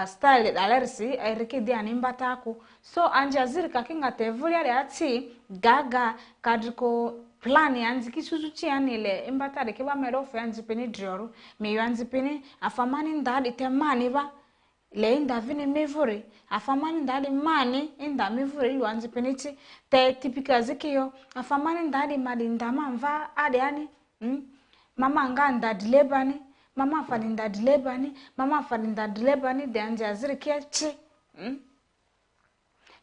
style alersi airike di animbata ako so anjaziri kakinga tevuli ale ati gaga kadriko plan yanzi kisuzu chianile imbata de keba merofe yanzi peni drioru me yanzi peni afamani ndadi temani ba le inda vini mevuri afamani ndadi mani inda mevuri yanzi peni te tipika zikiyo afamani ndadi madi ndama mva ade yani mama nganda dilebani mama faninda dilebani de anja aziri kechi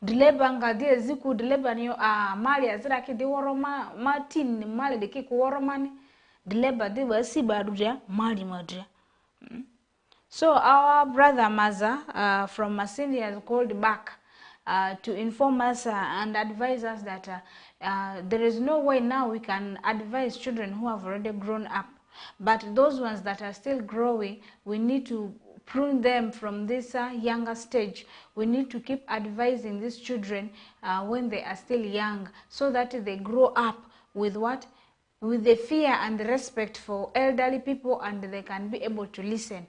dileba ngadi eziku dileba ni mali azira ki di woro matin mali de ki ku woro mani dileba di basi baduja mali madria. So our brother Maza from Masindi has called back to inform us and advise us that there is no way now we can advise children who have already grown up, but those ones that are still growing, we need to prune them from this younger stage. We need to keep advising these children when they are still young, so that they grow up with what? With the fear and the respect for elderly people, and they can be able to listen.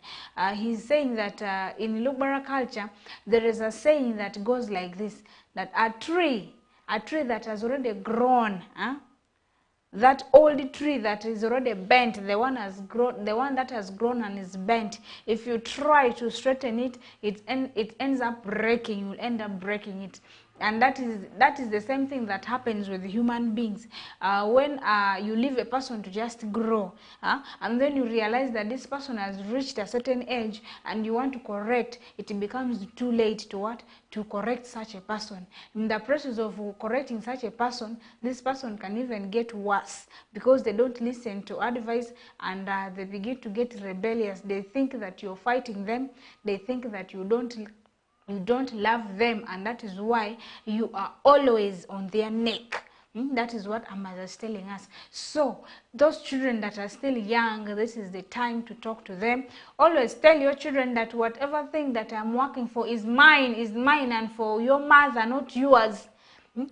He's saying that in Lubara culture, there is a saying that goes like this, that a tree that has already grown, that old tree that is already bent, the one that has grown and is bent, if you try to straighten it, it ends up breaking. You will end up breaking it. And that is the same thing that happens with human beings. When you leave a person to just grow, and then you realize that this person has reached a certain age and you want to correct, it becomes too late to what? To correct such a person. In the process of correcting such a person, this person can even get worse because they don't listen to advice, and they begin to get rebellious. They think that you're fighting them. They think that you don't love them, and that is why you are always on their neck. That is what Amaza is telling us. So those children that are still young, this is the time to talk to them. Always tell your children that whatever thing that I'm working for is mine, and for your mother, not yours.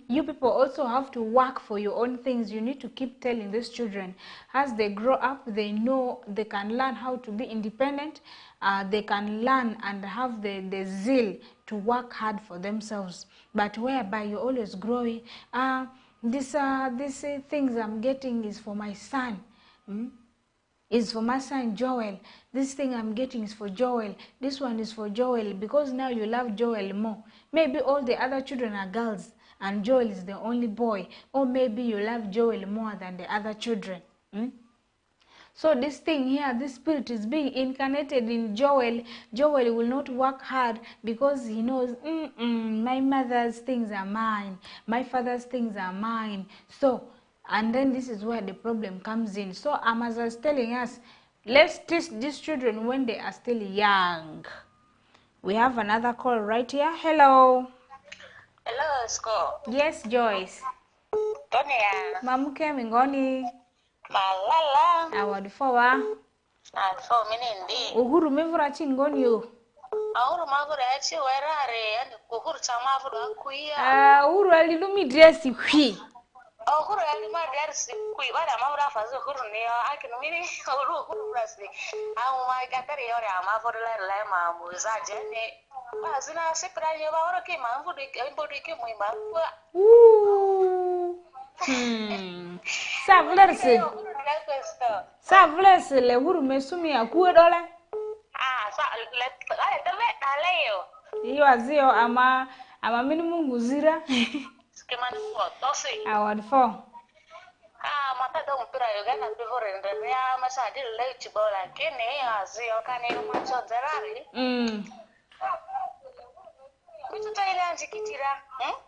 You people also have to work for your own things. You need to keep telling these children. As they grow up, they know they can learn how to be independent. They can learn and have the zeal to work hard for themselves. But whereby you're always growing, these things I'm getting is for my son. Is for my son Joel. This thing I'm getting is for Joel. This one is for Joel, because now you love Joel more. Maybe all the other children are girls and Joel is the only boy, or maybe you love Joel more than the other children. So this thing here, this spirit is being incarnated in Joel. Joel will not work hard because he knows, my mother's things are mine, my father's things are mine. So, and then this is where the problem comes in. So Amazon is telling us, let's teach these children when they are still young. We have another call right here. Hello. Hello, Scott. Yes, Joyce. Tonya. Mamuke mingoni. Malala. Award fowa. For minindi. Uhuru mevura chingoni yo. Ahuru magura yachi werare yani uhuru chamavura kuya. Uhuru alilumi dress hwi. Uhuru alima dress kui wala mamura fazo uhuru ne akinu mini uhuru brasi. Awu ma gatari yore amavura la mamuza jene. Azina sepranye ba oro ke mamvu de mbodi ke muima. Savlerse le uhuru mesumi akuwe dole. Iyo azio ama minimum guzira. Skemani kwa tosi. Award 4. Mata do mpira Uganda before ndebe ya masadi le chibola kene azio kane macho zerari. Mtu tayari anjikitira,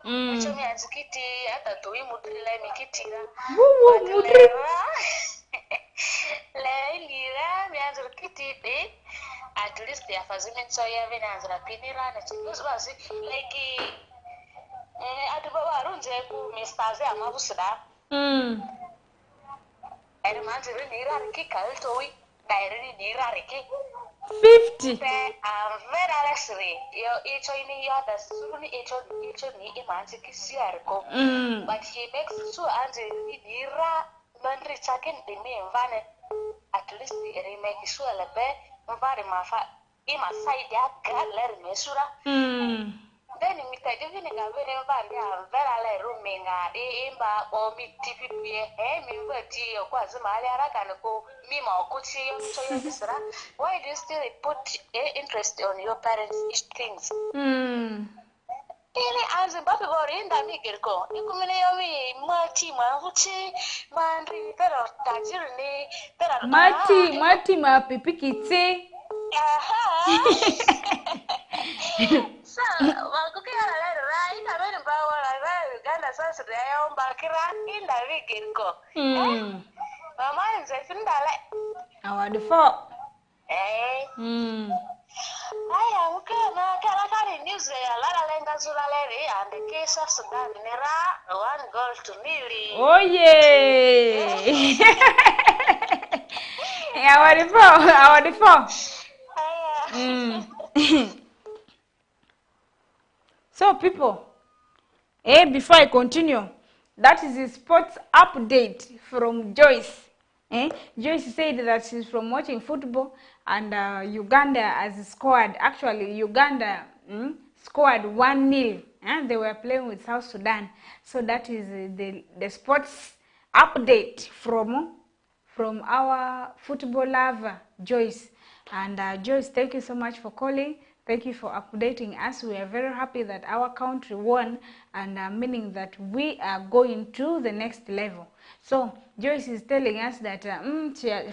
mtu anjikiti hata toi mudrile mikitira. Mudrile. Le lira mianjikiti de. At least they are faziming so ya vena anzra pinira na chikos basi like adubaba runje ku Mr. Ze amabusida. Ere manjiri nira riki kaltoi dairi nira riki 50. Vera lesri yo echo ini yo da suni echo ni imanji kisiarko. But he makes sure anjiri nira bandri chakin de me mvane at least ere make sure lebe mvari mafa ima side ya galer mesura then mitaje vini ngavere mbandi avera le ruminga imba o mitipipie mi mbati kwa zima ali haraka ko mima okuchi yo so yo bisra. Why do you still put interest on your parents' things? Ili anzi bapi bori inda mikirko ikumine yomi mati mahuchi mandri pero tajiri ni pero mati mapipikitse. So wakukia la right ameni bawa la Uganda sasa ya mbakira inda mikirko mama nze findale Award 4. Aya mukana kala kali news ya lala lenga zulaleri and the case of Sudan nira 1 goal to nil. Oh yeah. Award 4. So people, before I continue, that is a sports update from Joyce. Joyce said that she's from watching football and Uganda has scored. Actually, Uganda scored 1-0 and they were playing with South Sudan. So that is the sports update from our football lover, Joyce. And Joyce, thank you so much for calling. Thank you for updating us. We are very happy that our country won, and meaning that we are going to the next level. So Joyce is telling us that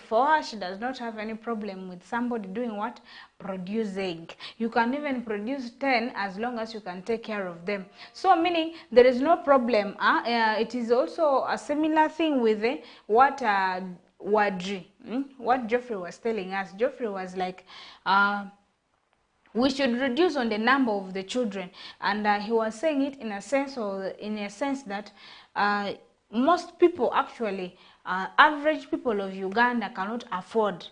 for her, she does not have any problem with somebody doing what? Producing. You can even produce 10 as long as you can take care of them. So meaning there is no problem. It is also a similar thing with what Geoffrey was telling us. Geoffrey was like, we should reduce on the number of the children, and he was saying it in a sense that most people actually, average people of Uganda cannot afford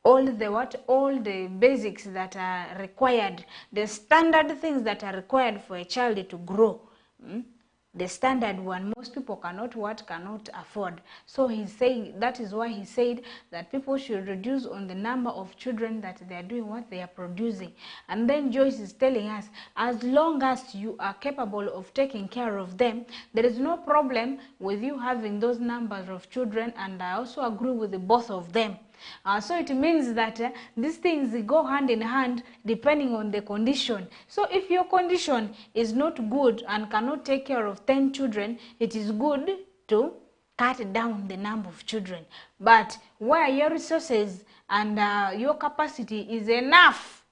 all the basics that are required, the standard things that are required for a child to grow. The standard one, most people cannot afford. So he's saying that is why he said that people should reduce on the number of children that they are doing what they are producing. And then Joyce is telling us, as long as you are capable of taking care of them, there is no problem with you having those numbers of children, and I also agree with the both of them. So it means that these things go hand in hand depending on the condition. So if your condition is not good and cannot take care of 10 children, it is good to cut down the number of children. But where your resources and your capacity is enough,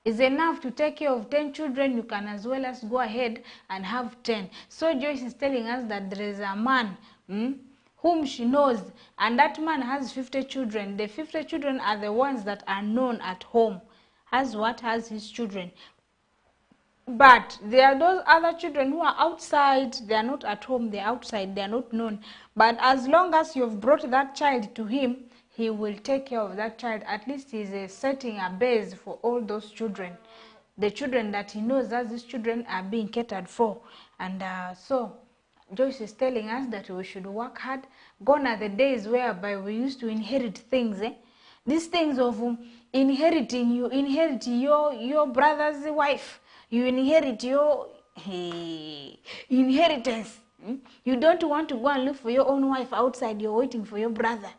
is enough to take care of 10 children, you can as well as go ahead and have 10. So Joyce is telling us that there is a man whom she knows, and that man has 50 children. The 50 children are the ones that are known at home. Has his children. But there are those other children who are outside. They are not at home, they are outside, they are not known. But as long as you've brought that child to him, he will take care of that child. At least he's setting a base for all those children. The children that he knows that these children are being catered for. And so Joyce is telling us that we should work hard. Gone are the days whereby we used to inherit things. These things of inheriting, you inherit your brother's wife. You inherit your inheritance. You don't want to go and look for your own wife outside. You're waiting for your brother.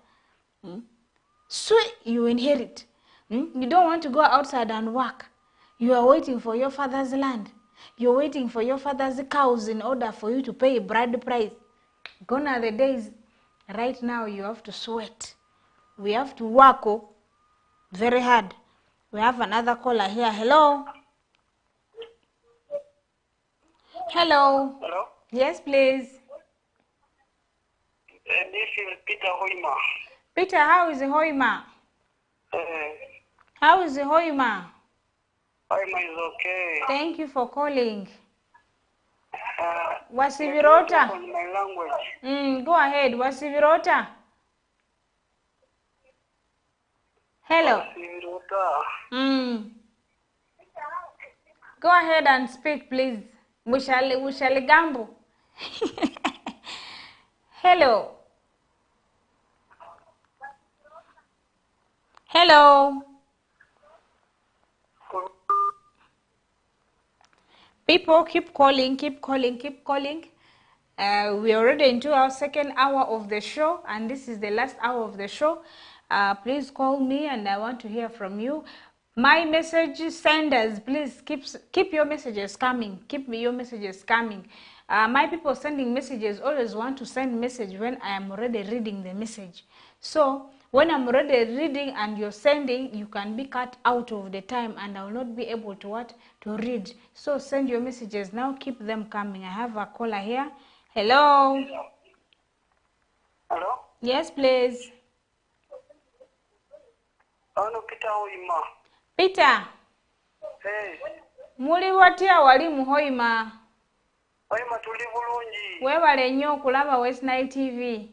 So you inherit. You don't want to go outside and work. You are waiting for your father's land. You're waiting for your father's cows in order for you to pay a bride price. Gone are the days. Right now you have to sweat. We have to work very hard. We have another caller here. Hello. Hello. Hello? Yes, please. This is Peter Hoima. Peter, how is Hoima? How is Hoima? Hoima is okay. Thank you for calling. Wasivirota? My language. Go ahead. Wasivirota? Hello. Wasivirota. Go ahead and speak, please. Bushali gambo. Hello. Hello. People keep calling, keep calling, keep calling. We are already into our second hour of the show, and this is the last hour of the show. Please call me, and I want to hear from you. My message senders, please keep your messages coming. Keep your messages coming. My people sending messages always want to send message when I am already reading the message. So when I'm already reading and you're sending, you can be cut out of the time, and I will not be able to read. So send your messages now. Keep them coming. I have a caller here. Hello. Hello? Yes, please. Hello, Peter Hoima. Peter. Hey. Muli watia wali muhoima. Hoima tuli bulungi. Webale nnyo okulaba West Nile TV.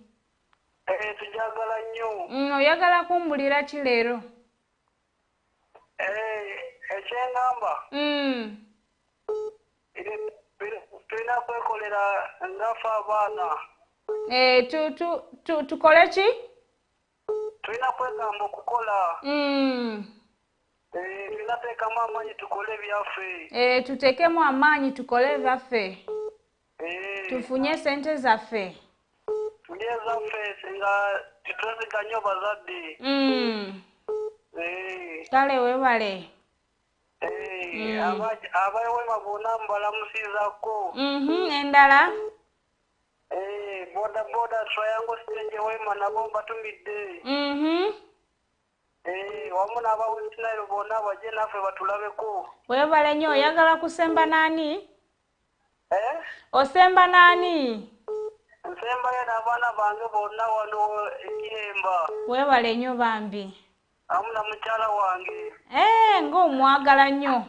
Tujagala nnyo. Oyagala kumbulira ki leero? Ekyengamba. Tulina kwekolera ngafa abaana. Tukole ki? Tulina kwegamba okukola. Tulina teekamu amaanyi tukole ebyaffe. Tuteekemu amaanyi tukole ebyaffe. Tufunye sente zaffe. Tulye ezaffe nga tetweziganya bazadde. Kale weebale. Abaweema bonna mbalamusiizako. Endala? Boda Triangle Stage Weema nabo mbatumidde. Wamu n'aba West Nile bonna bajje naffe batulabeko. Weebale nnyo. Oyagala kusemba naani? Osemba naani? Nsembayo n'abaana bange bonna wano ekiremba. Weebale nnyo bambi. Wamu na mukyala wange. Ng'omwagala nnyo.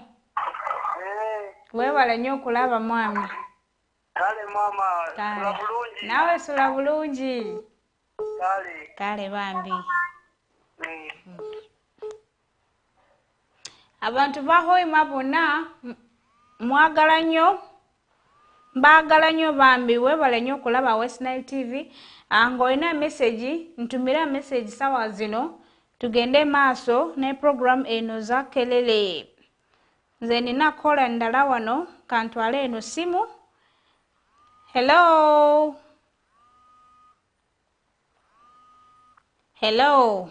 Weebale nnyo okulaba mwami. Kale mama, sula bulungi. Nawe sula bulungi. Kale bambi. Abantu ba Hoima bonna mwagala nnyo. Mbagala nnyo bambi. Weebale nnyo okulaba West Nile TV. Ng'olina message, ntumira message sawa zino. Tugende maaso ne program eno za kelele. Nze nina kola ndala wano kantwale eno simu. Hello. Hello.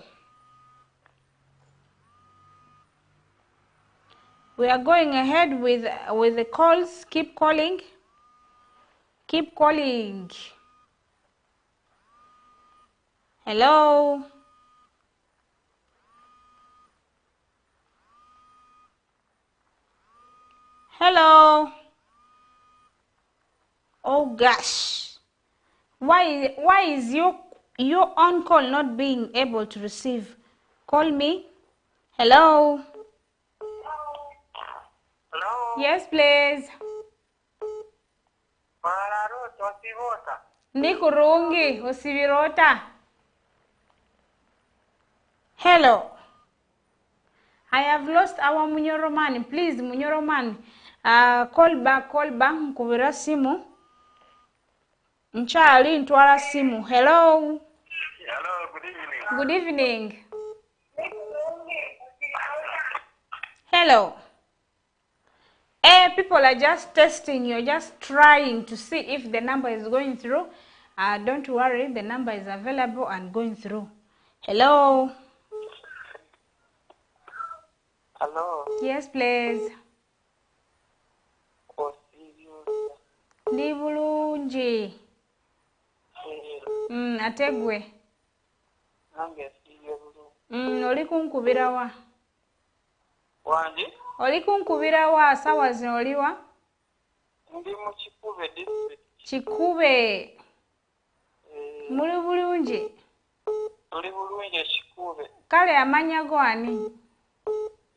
We are going ahead with the calls. Keep calling. Keep calling. Hello. Hello. Oh gosh. Why is your on call not being able to receive? Call me. Hello. Hello. Yes, please. Mararo tosivota. Nikurungi osivirota. Hello. I have lost our Munyoroman. Please, Munyoroman, call back, nkubira simu. Nchali ntwala simu. Hello. Hello, good evening. Good evening. Hello. People are just testing. You're just trying to see if the number is going through. Don't worry, the number is available and going through. Hello. Hello. Yes, please. Ndi bulungi. Ategwe. Nange siye bulungi. Oli kunkubira wa? Wanji? Oli kunkubira wa sawa zino oliwa? Ndi mu Kikube district. Kikube. Muli bulungi. Tuli bulungi Kikube. Kale amanya go ani?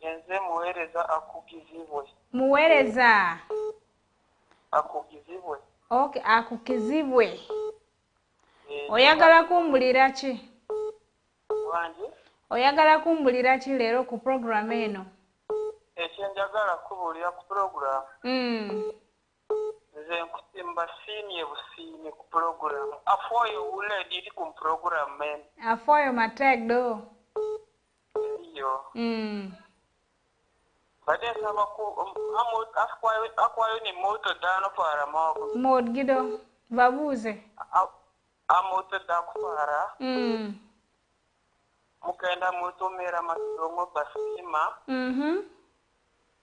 Yenze muweereza akugizibwe. Muweereza. Akugizibwe. Okay, akukizibwe. Oyagala kumbulira ki? Wanji? Oyagala kumbulira ki leero ku program eno? Ekyenjagala kubulira ku program. Nze nkusimba siimye busiimi ku program. Afooyo wuledi iri ku program men. Afooyo mategdo. Iyo. Bade nsaba ku akwayo ni moto dano para moko. Mod gido babuuze. Amoto da kupara. Mukenda moto omera maturongo basima.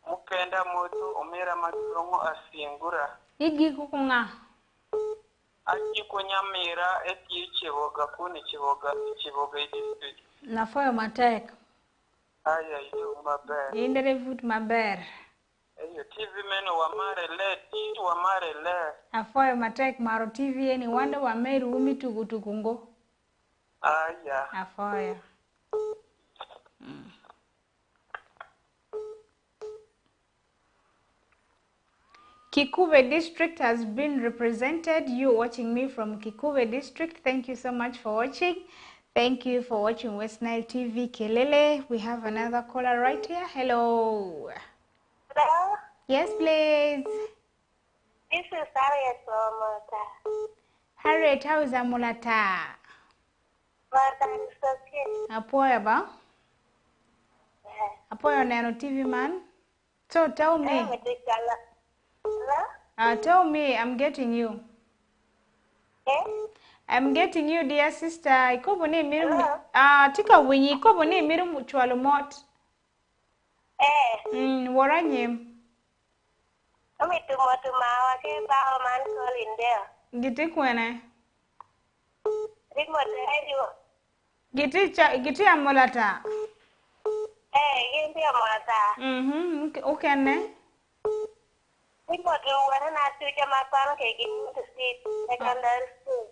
Mukenda moto omera maturongo asingura. Igi kukunga. Aki kunyamira eti Kiboga kuni Kiboga district. Nafooyo matek. Aya iyo maber. Indere vut maber. Eyo TV meno wamare le. Afooyo matek maro TV eni wande wameru umi tugutukungo. Aya. Afooyo. Kikube district has been represented. You watching me from Kikube district. Thank you so much for watching. Thank you for watching West Nile TV Kelele. We have another caller right here. Hello. Hello? Yes, please. This is Harriet from Malta. Harriet, how is Amulata? Malta is okay. Apoya ba? Yeah. Apoya Nano TV man. So tell me. Hello? Tell me, I'm getting you. Okay? I'm getting you, dear sister. Ikobo ne miru. Tika winyi ikobo ne miru muchwalo mot. Waranye. Umi tumawa ke bao man calling there. Giti kwene. Remote radio. Giti amolata. Gimpi amolata. Ukene. Remote wana na tuja mapan ke gitu state secondary school.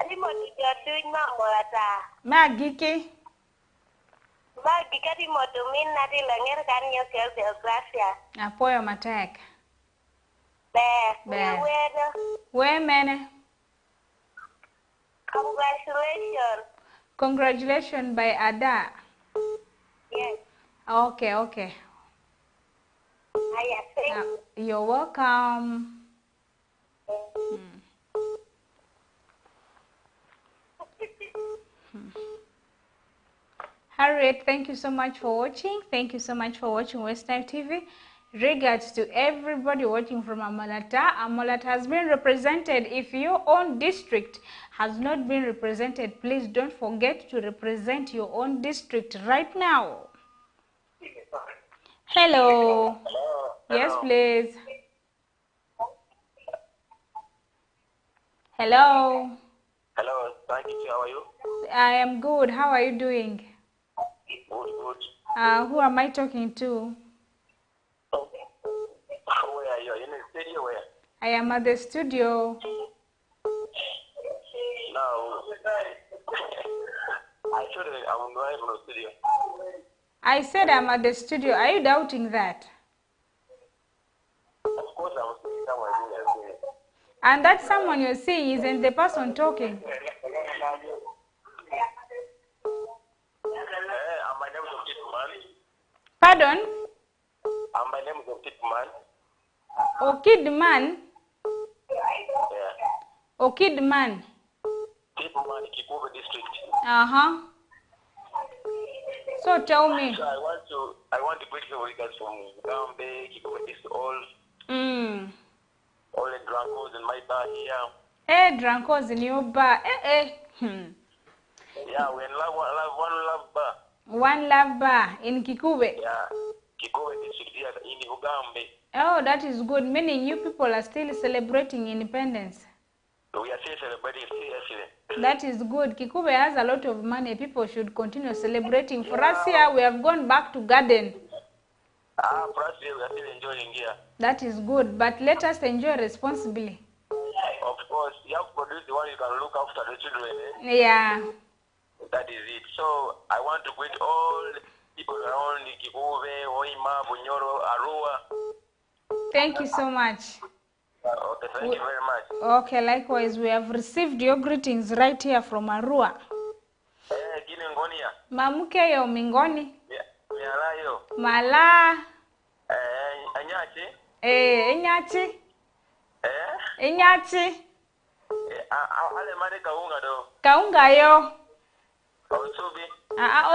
Remote jodoh amolata. Magiki. Bagi kadi modumin nadi langer kan yo geografia. Apoyo matek. Be. Where mene? Congratulations. Congratulations by Ada. Yes. Okay. Thank you. You're welcome. Harriet, thank you so much for watching. Thank you so much for watching West Nile TV. Regards to everybody watching from Amolata. Amolata has been represented. If your own district has not been represented, please don't forget to represent your own district right now. Hello. Yes, please. Hello, Thank you. How are you? I am good. How are you doing? Good. Who am I talking to? Where are you? In the studio where? I am at the studio. No. I told you I'm going from the studio. I said I'm at the studio. Are you doubting that? Of course, I'm speaking somewhere. And that someone you're seeing isn't the person talking. My name is Okidman. Pardon? My name is Okidman. Okidman? Yeah. Okidman. Kidman, Kikubu district. Uh-huh. So tell me. So I want to greet you guys from Gambe, Kikubu district, all the drunkos in my bar here. Hey, drunkos in your bar. Yeah, we love one love bar. One love bar in Kikube. Yeah, Kikubu district here in Ugambe. Oh, that is good. Meaning you people are still celebrating independence. We are still celebrating seriously. That is good. Kikube has a lot of money. People should continue celebrating. For us here, we have gone back to garden. For us here, we are still enjoying here. That is good. But let us enjoy responsibly. Of course, you have to produce the one you can look after the children. Yeah. That is it. So I want to greet all people around Kikuve, Oima, Bunyoro, Arua. Thank you so much. Okay, thank you very much. Okay, likewise, we have received your greetings right here from Arua. Gine Ngonia. Mamuke yo mingoni. Mialayo. Mala. Anyachi. Enyachi. Enyachi. Ale mane kaunga do. Kaunga yo.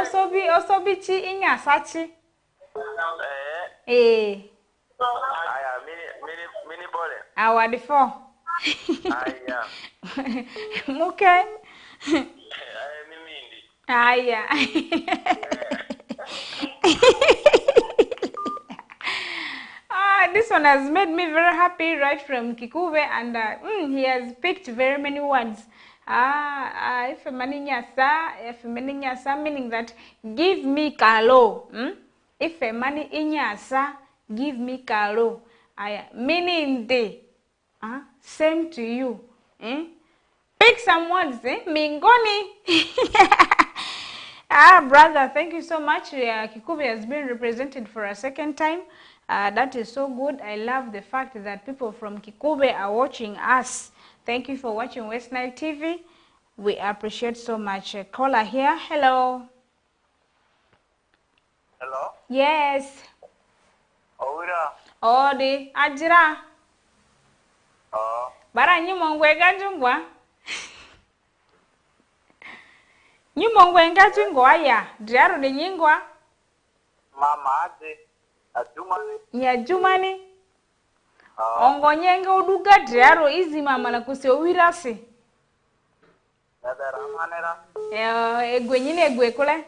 Osobi. Osobi chi inyasachi. Aya, mini bole. Awadi fo. Aya. Muke. Mimindi. Aya. This one has made me very happy right from Kikuve, and he has picked very many words. If meaning that give me kalo. If money inyasa, give me kalo. Meaning same to you. Pick some words, Mingoni. Brother, thank you so much. Kikuve has been represented for a second time. That is so good. I love the fact that people from Kikuve are watching us. Thank you for watching West Nile TV. We appreciate so much. Caller here. Hello. Hello? Yes. Owira. Odi. Ajira. Bara nyumongwe gajungwa. Nyumongwe ngajungwa ya. Diaro de nyingwa. Mama ade. Ajumani. Ya Jumani. Ongonyenge uduga diaro izi mama na kuse owirasi. Nadara manera. Egwenyine egwekule.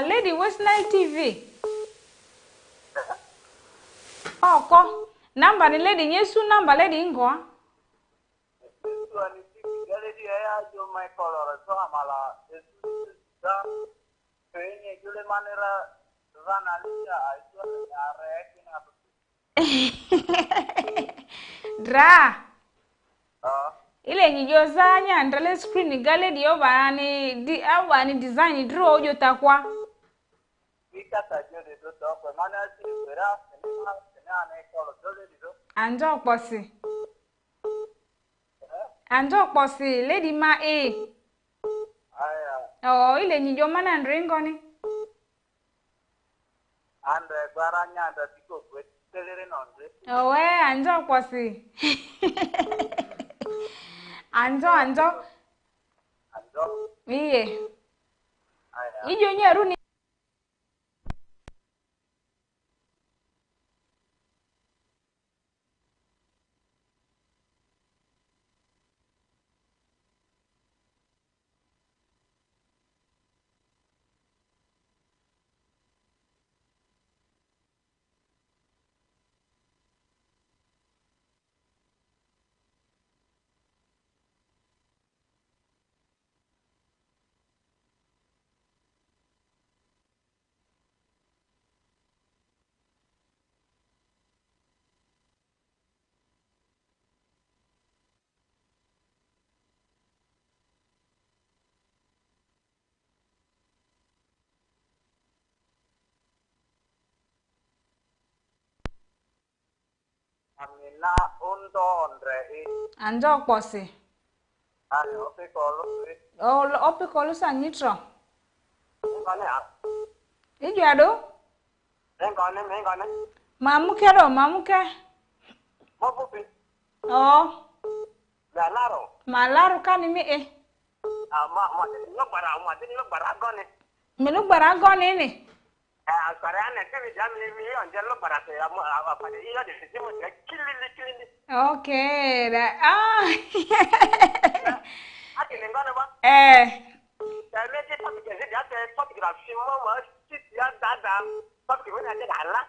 Lady West Nile TV. Ko. Number ni lady nyesu number lady ngwa. Dra. Ile nyijoza nyandale screen galedi obani design draw ojo takwa. Anjo posi lady ma ile nyijo mana ndringo ni. And baranya da tiko kwetele nonze. Anjo posi. Anjo. Iye. Ijo nyeru ni Amina undondre. Anjo kwose. Ayo opikolo. Oh, opikolo sa nitro. Ngane a. Ijado? Ngane. Mamuke. Mobupi. Oh. Galaro. Malaru kani mi e. Ma lo bara gone. Melu baragone ni. Karane kemi jamni mi onje lo bara te apa de iyo de simo de kilili. Okay. Ati ngane ba. Dame ke topic je dia te topic la fimo ma sit ya dada. Topic wona de hala.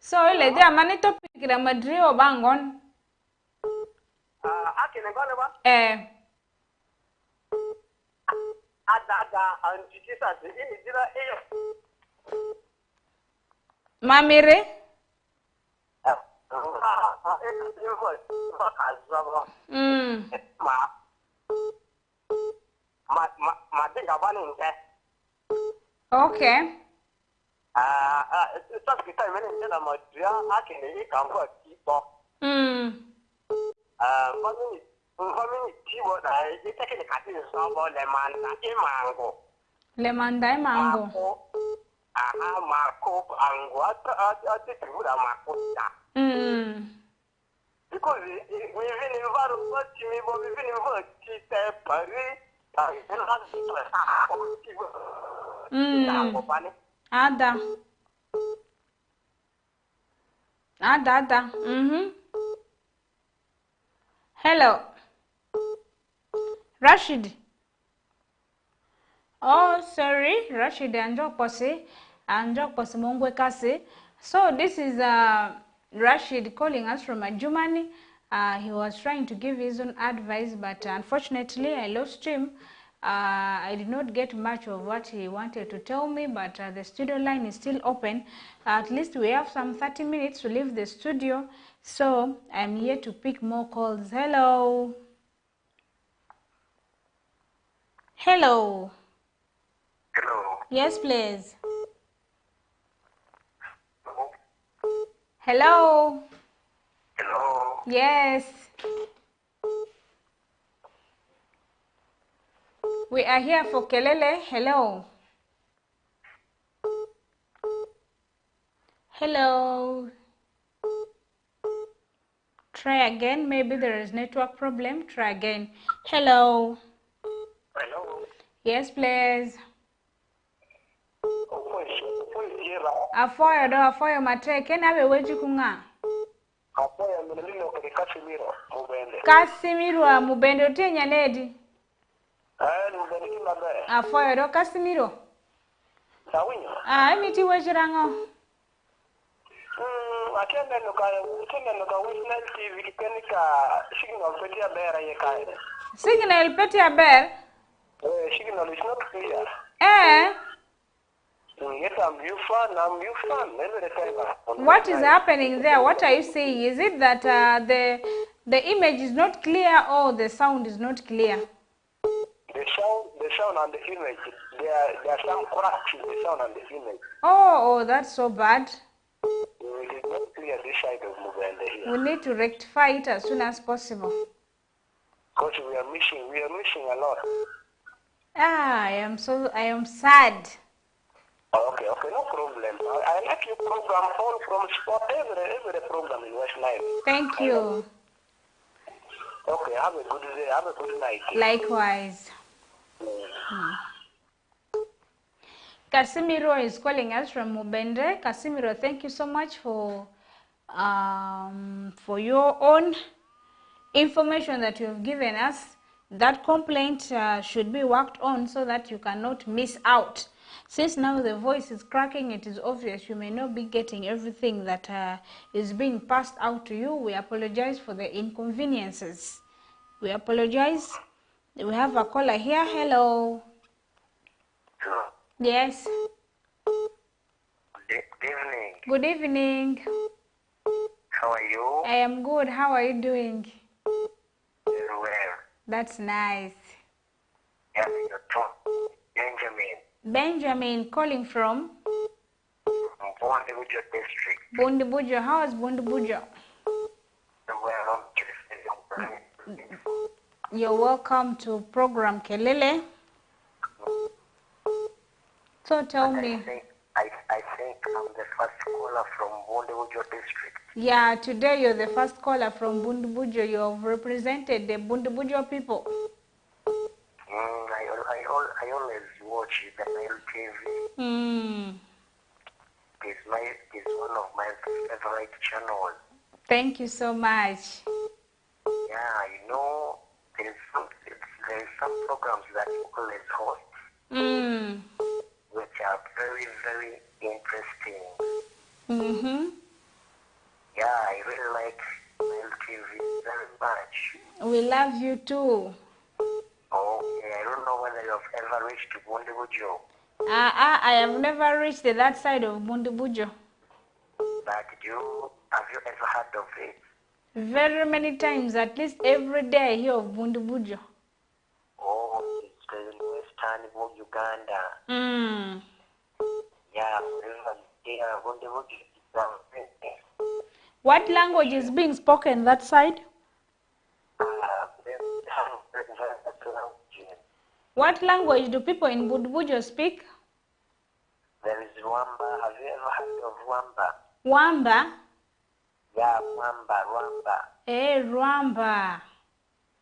So ile dia mani topic la madrio bangon. Ati ngane ba. Ada antikisa ini jira iyo. Mamire? Ma dinga bani nje. Okay. So kita mene nje na madria akene ikambo kipo. Family tibo da itake ni kati sobo le manda imango. Marco ango ati tribuda marco da. Because we live in environment we live in environment te pari Ada. Hello. Rashid. Oh, sorry, Rashid Anjok Pose Mongwe Kase. So this is Rashid calling us from Germany. He was trying to give his own advice, but unfortunately I lost him. I did not get much of what he wanted to tell me, but the studio line is still open. At least we have some 30 minutes to leave the studio, so I'm here to pick more calls. Hello. Yes, please. Hello. Yes. We are here for Kelele. Hello. Try again. Maybe there is network problem. Try again. Hello. Yes, please. Afoyo mateke nawe weji kunga. Afoyo mnelilo kwa Kasimiro Mubende. Kasimiro Mubende otenya nedi. Mubende kimabe. Afoyo do Kasimiro. Sawinyo. Emiti wejirango. Akenda nuka Wisnel TV kikenika signal petia bera ye kaide. Signal petia ber? Signal is not clear. Yes, I'm you fan. Every time. What is happening there? What are you saying? Is it that the image is not clear or the sound is not clear? The sound and the image. There are some cracks in the sound and the image. Oh, that's so bad. It is not clear this side of Mubende here. We need to rectify it as soon as possible. Because we are missing a lot. I am sad. Okay, no problem. I like your program all from sport every program in West Nile. Thank you. Okay, have a good day. Have a good night. Likewise. Casimiro is calling us from Mubende. Casimiro, thank you so much for your own information that you have given us. That complaint should be worked on so that you cannot miss out. Since now the voice is cracking, it is obvious you may not be getting everything that is being passed out to you. We apologize for the inconveniences. We apologize. We have a caller here. Hello. Hello. Yes. Good evening. Good evening. How are you? I am good. How are you doing? Very well. That's nice. Yes, you're Benjamin. Benjamin calling from? Boy. Bondibujo district. Bondibujo, how is Bondibujo? You're welcome to program Kelele. So tell me. I think I'm the first caller from Bondibujo district. Yeah, today you're the first caller from Bondibujo. You have represented the Bondibujo people. I always watch the Nile TV. It's one of my favorite channels. Thank you so much. Yeah, you know, there is some programs that you always host, which are very, very interesting. Yeah, I really like Nile TV very much. We love you too. Okay, I don't know whether you have ever reached Bondibujo. I have never reached that side of Bondibujo. But have you ever heard of it? Very many times, at least every day I hear of Bondibujo. Oh, it's in western Uganda. Yeah, Bondibujo is what language is being spoken that side? What language do people in Bondibujo speak? There is Wamba. Have you ever heard of Wamba? Wamba? Yeah, Rwamba. Rwamba.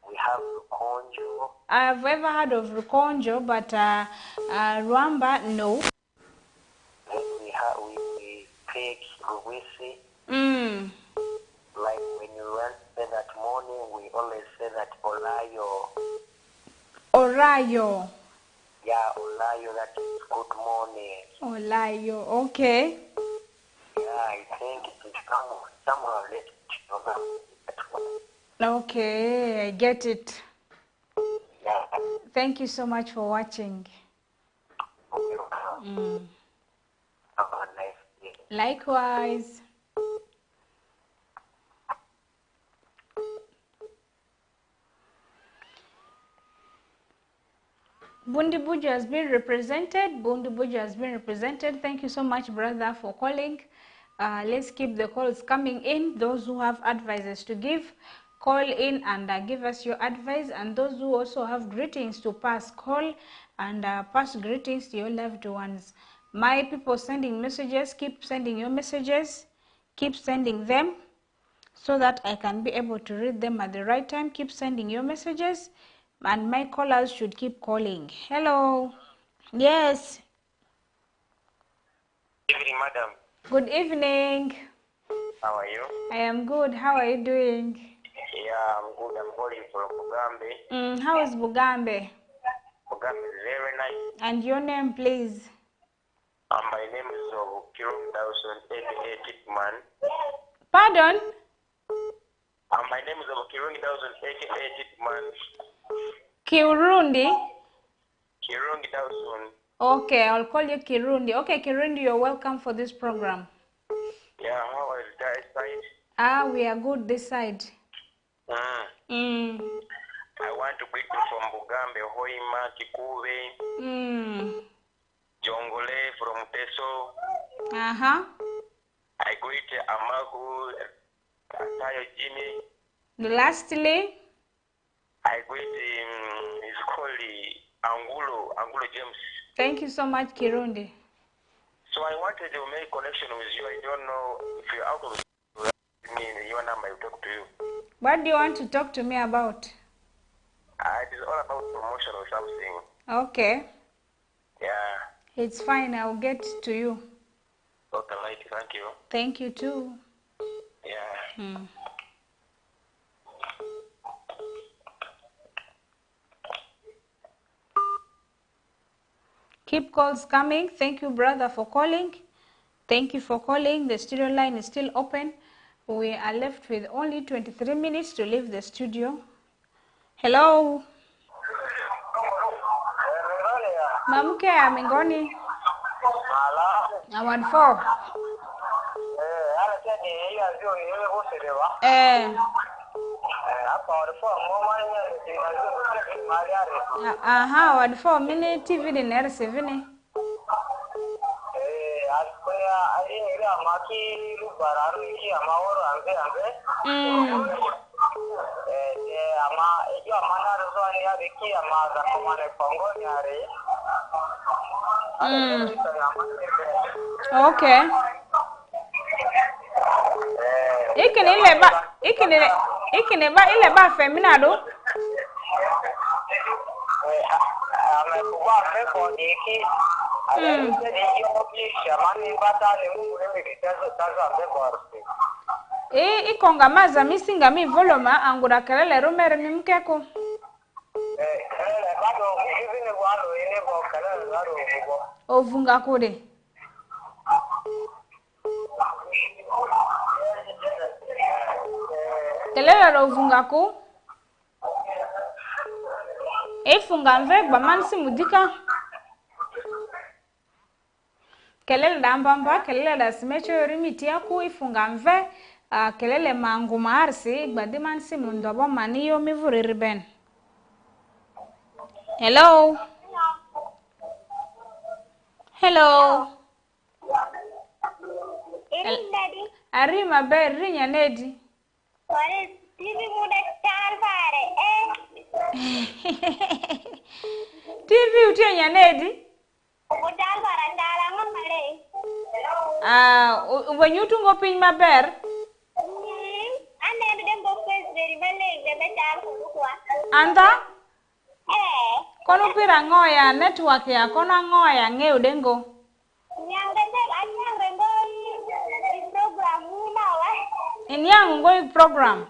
We have Rukonjo. I've ever heard of Rukonjo, but Rwamba, no. Then we take Ruwisi. Like when you run say that morning, we always say that Olayo. Orayo. Yeah, Olayo, that is good morning. Olayo, okay. Yeah, I think it is somehow related to that one. Okay, I get it. Yeah. Thank you so much for watching. Have a nice day. Likewise. Bondibujo has been represented. Bondibujo has been represented. Thank you so much, brother, for calling. Let's keep the calls coming in. Those who have advices to give, call in and give us your advice. And those who also have greetings to pass, call and pass greetings to your loved ones. My people sending messages, keep sending your messages. Keep sending them so that I can be able to read them at the right time. Keep sending your messages. And my callers should keep calling. Hello. Yes. Good evening, madam. Good evening. How are you? I am good. How are you doing? Yeah, I'm good. I'm calling from Bugambe. How is Bugambe? Bugambe is very nice. And your name, please? My name is Kirung Dawson, aka Tipman. Pardon? My name is Kirung Dawson, aka Tipman. Kirundi? Kirung Dawson. Okay, I'll call you Kirundi. Okay, Kirundi, you're welcome for this program. Yeah, how is that side? We are good this side. I want to greet you from Bugambe, Hoima, Kikuve, Jongole from Teso. I greet Amagu, Tayo Jimmy. Lastly, I greet his colleague, Angulo James. Thank you so much, Kirundi. So I wanted to make connection with you. I don't know if you're out of me, your number, I will talk to you. What do you want to talk to me about? It is all about promotion or something. Okay. Yeah. It's fine. I'll get to you. Okay, right. Thank you. Thank you too. Yeah. Keep calls coming. Thank you, brother, for calling. Thank you for calling. The studio line is still open. We are left with only 23 minutes to leave the studio. Hello. Mamke amengoni. I want 4. What 4 minutes TV in R7. amaki bararu ki amaworo ange ama yo amana rozwani ya ki amaza komane kongo nyare Okay. Ikine ba ile ba femina do. Ame kuba me ko iki. Ni yo ki shamani bata ni mu me kitazo tazo ambe borsi. Ikonga maza misinga mi voloma angura kelele rumere ni mkeko. Kelele bado kivine walo ine bo kelele walo bo. Ovunga kode. Kelele ovunga ko. Funga mve gba mansi mudika. Kelele dambamba kelele da simecho yorimiti yaku ifunga mve kelele mangu maarsi gba di mansi mundobo maniyo mivuriri ben. Hello. Hello. Arima berri nyanedi. TV muda chal pare TV utie nyanedi. Udal barandala ngomale. Wenyutungo piny maber. Ane dem go face very well de betal kwa. Anda? Kono pira ngoya network ya kono ngoya ngeu dengo. Nyanga ngo program unawa. Ngo program.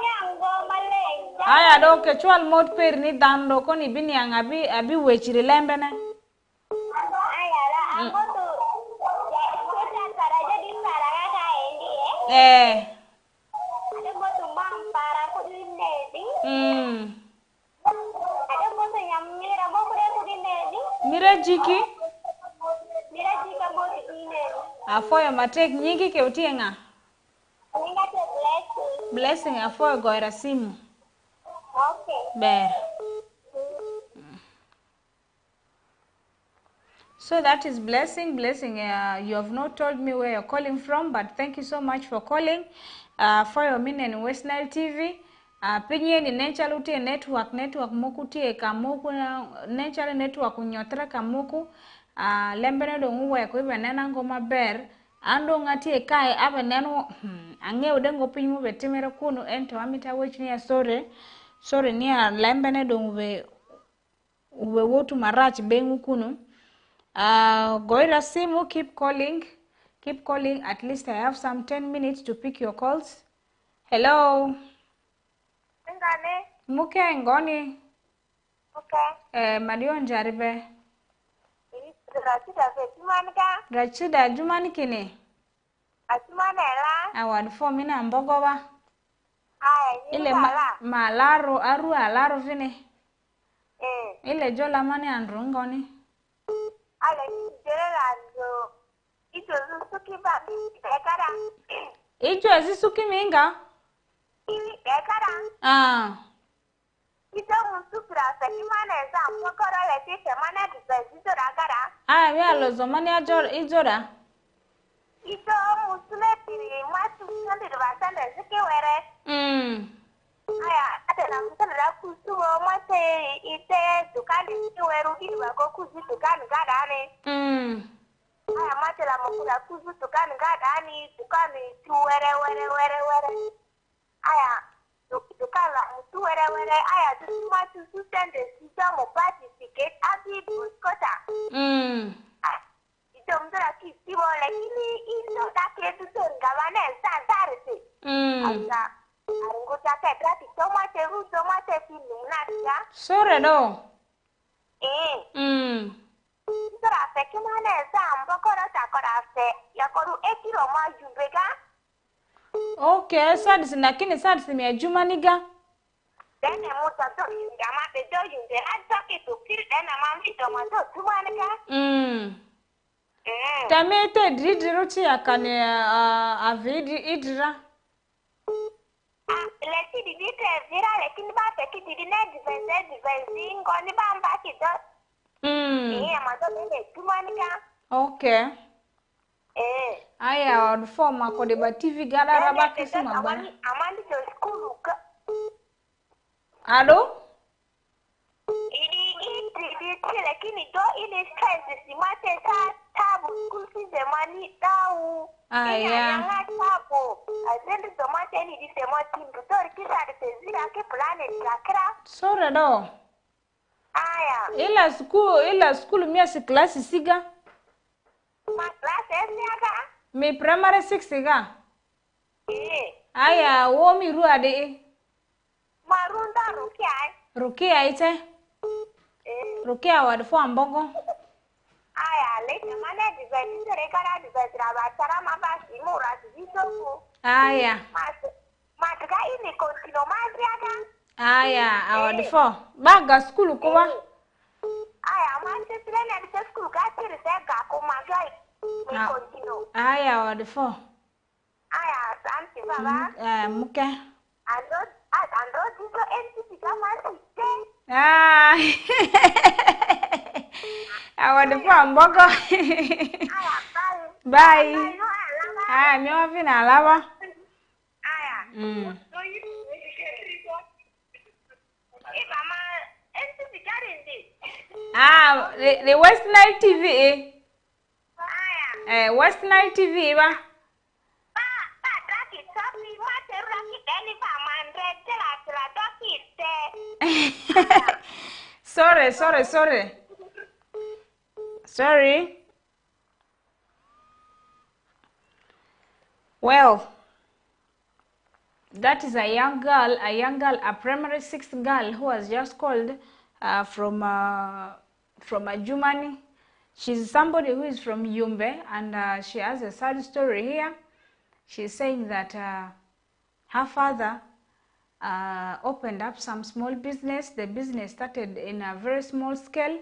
Nyango male. Aya do ke chwal mod per ni dando koni bini abi wechiri lembene. Aya la amoto. Ya para jadi para ka endi Ada moto mam para ko dinedi. Ada moto yang mira mo ko dinedi. Mira jiki mo dinedi. Afoya matek nyingi ke utienga. Ninga te Blessing afoya goira simu. Okay. Ber. So that is blessing. You have not told me where you're calling from, but thank you so much for calling. For your min in West Nile TV. Pinye ni nature utie network muku tie kamuku nature network unyotra kamuku. Lembene do nguwe ko ibenena ngoma ber. Ando ngati kai abeneno ange udengo pinyu betimere kunu ento amita wechni sorry ni lembene do uwe wotu marach bengu kunu. Goira simu, keep calling. At least I have some 10 minutes to pick your calls. Hello. Ngane. Muke ngoni. Okay. Madion jaribe. Rachida Jumani kine. Atumanela. Awad for mina mbogoba. Ile malaro. alaro vine. Ile jola mani andru ngoni. Ijo suki ba ekara. Ijo suki minga. Ekara. Ijo musukra sekimane za mokoro leti semana disease ragara. We alozo mani ijora. Ijo musule tiri matu sandi basanda ziki were. Aya atena mutara kusumo mate ite dukani kiweru iwa ko kuzi dukani gadane. Aya mate la mukura kuzi dukani gadani dukani tu were. Aya dukala mutu were aya matu susende sisamo participate abi buskota. Ito mtara kisibo lakini iso take tusonga wane santarisi. Asa arunguta kedrati tomate filmnatia. Sore do. Sora fe kimane zambo korota korase yakoru ekiro ma jumbega. Okay, sadisi lakini sadisi mi ajumaniga. Dene muta to yungama be do yunge adake to kiri dene mami to ma to tumanika. Tamete dridiruti akane avidi idra. Leti di dite vira lekini ba feki di ne divenzi ngoni ba mbaki do. Ma to bene tumanika. Okay. Aya on form akode ba TV gada raba kisi mabana. Amandi to school ka. Alo? Lakini do ile stress simate tabu school fees the money dau. Aya. Nga tabu. Azendi tomate ni di semoti mtori kisa de zira ke planet kakra. Sore do. Aya. Ila school miasi class siga. Ma class esiaga. Me primary 6 siga. Aya wo mi ruade. Marunda Rukia ite. Rukia wad fo ambogo. Aya, lete mane design rekara design rabatara mabasi mura zizo. Aya. Matuka ini kontino madriaga. Aya, awad fo. Baga school kuwa. Aya, manje silene de school ka tiri sega ko magai. Me kontino. Aya, awad fo. Aya, santi baba. Muke. Ando dizo entity kama site. Awad fo ambogo. Aya, bye. Aya, mi wa fina alaba. Aya. The West Nile TV. West Nile TV ba. Sorry. Well, that is a young girl, a primary 6 girl who was just called from Germany. She's somebody who is from Yumbe, and she has a sad story here. She's saying that her father opened up some small business. The business started in a very small scale.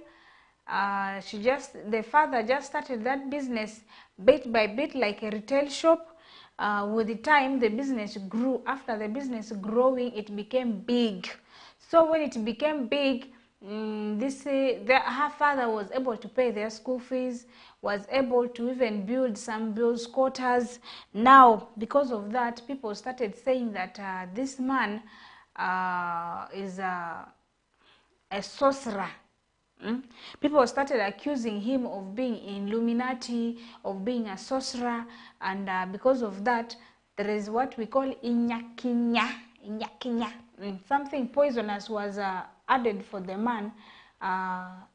The father just started that business bit by bit, like a retail shop. With the time, the business grew. After the business growing, it became big. So when it became big, her father was able to pay their school fees, was able to even build some bills quarters. Now, because of that, people started saying that this man is a sorcerer. People started accusing him of being Illuminati, of being a sorcerer, and because of that, there is what we call inyakinya. Something poisonous was added for the man.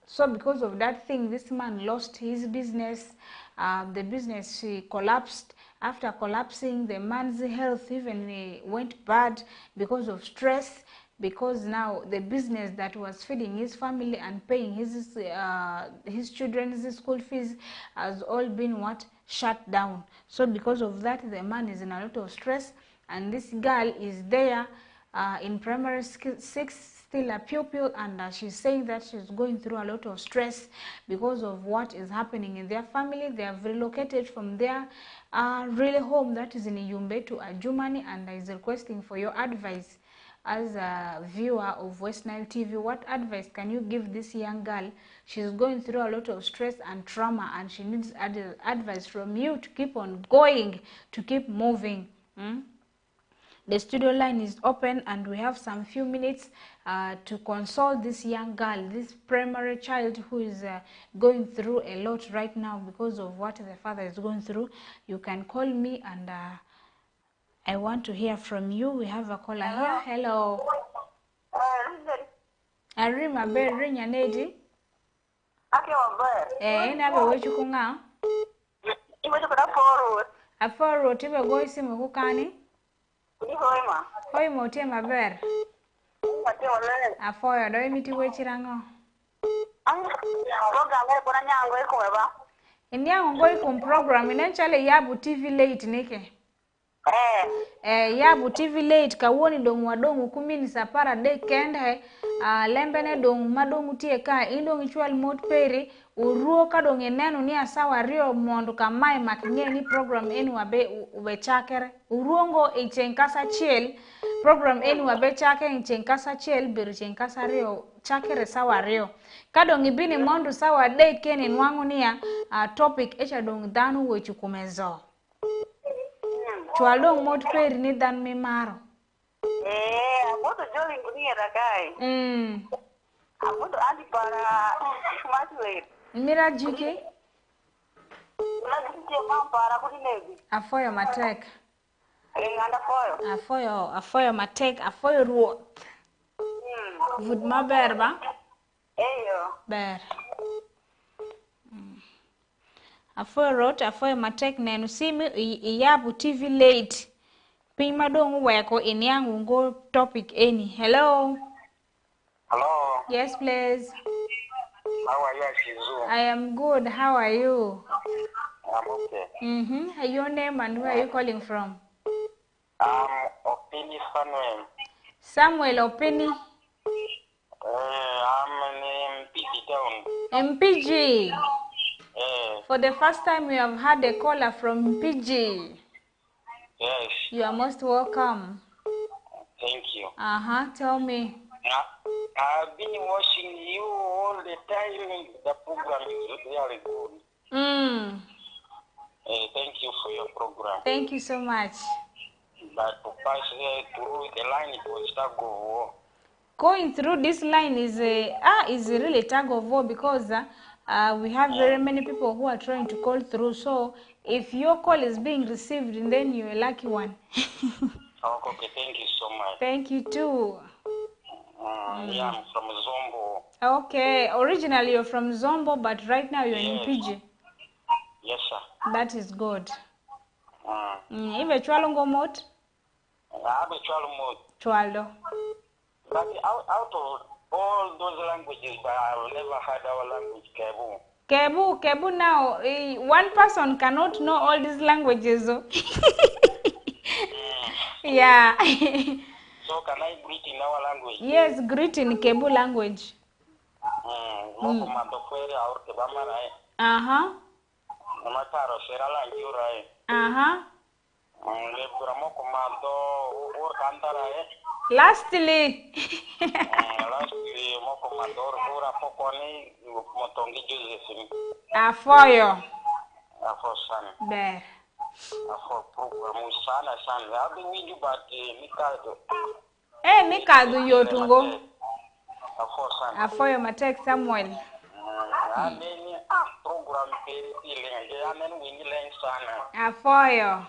So because of that thing, this man lost his business. The business collapsed. After collapsing, the man's health even went bad because of stress. Because now the business that was feeding his family and paying his children's school fees has all been shut down. So because of that, the man is in a lot of stress, and this girl is there in primary 6, still a pupil, and she's saying that she's going through a lot of stress because of what is happening in their family. They have relocated from their really home that is in Yumbe to Germany, and is requesting for your advice. As a viewer of West Nile TV, what advice can you give this young girl? She's going through a lot of stress and trauma, and she needs advice from you to keep on going, to keep moving. The studio line is open, and we have some few minutes to console this young girl, this primary child who is going through a lot right now because of what the father is going through. You can call me, and I want to hear from you. We have a caller here. Hello. Arima be rinya nedi. Ina be wechu kunga. Iwechu kuna forward. A forward tibe go isi mukukani. Hoima. Hoima utie maber. A foyo do imiti wechirango. Program kuna nyango ekuweba. Inyango ngoi kum program inenchale yabu TV late nike. Yabu TV late kawoni dongu wadongu kumini sapara de kende lembene dongu madongu tie ka indongu chual mot peri uruo ka dongu enenu ni asawa rio mondu kamae makinye ni program enu wabe ube chakere uruongo ichenkasa chiel program eni wabe chake nchenkasa chel bir chenkasa rio chakere sawa rio kadong ibini mondu sawa date keni nwangu niya topic echa dong danu wechu kumezo chwalong mod peri ni dan mi maro amoto joli nguni rakai amoto andi para matwe mira jiki na jike para kuni nebi afoyo matek anda afoyo matek afoyo ruoth vud maber ba eyo ber afoyo ruoth afoyo matek nenu simi iyabu tv late piny madong weko iniangu ngo topic eni. Hello. Yes please. How are you, Shizu? I am good. How are you? I'm okay. Your name and where are you calling from? Opini Samuel. Samuel Opini. I'm in MPG town. MPG. For the first time we have had a caller from MPG. Yes. You are most welcome. Thank you. Tell me. I've been watching you all the time. The program is really good. Thank you for your program. Thank you so much. But to pass through the line, it was tug of war. Going through this line is really tug of war because we have very many people who are trying to call through. So if your call is being received, then you're a lucky one. Okay, thank you so much. Thank you too. Yeah, I'm from Zombo. Okay, originally you're from Zombo, but right now you're in PG. Yes, sir. That is good. Ibe chwalo ngomot? Abe chwalo mot. Chwalo. But out of all those languages, but I've never heard our language, Kebu. Kebu now, one person cannot know all these languages. Yeah. So can I greet in our language? Yes, greet in Kebu language. Lastly. Afoyo. Ber. Mikado yotungo. Afoyo matek Samuel. Afoyo.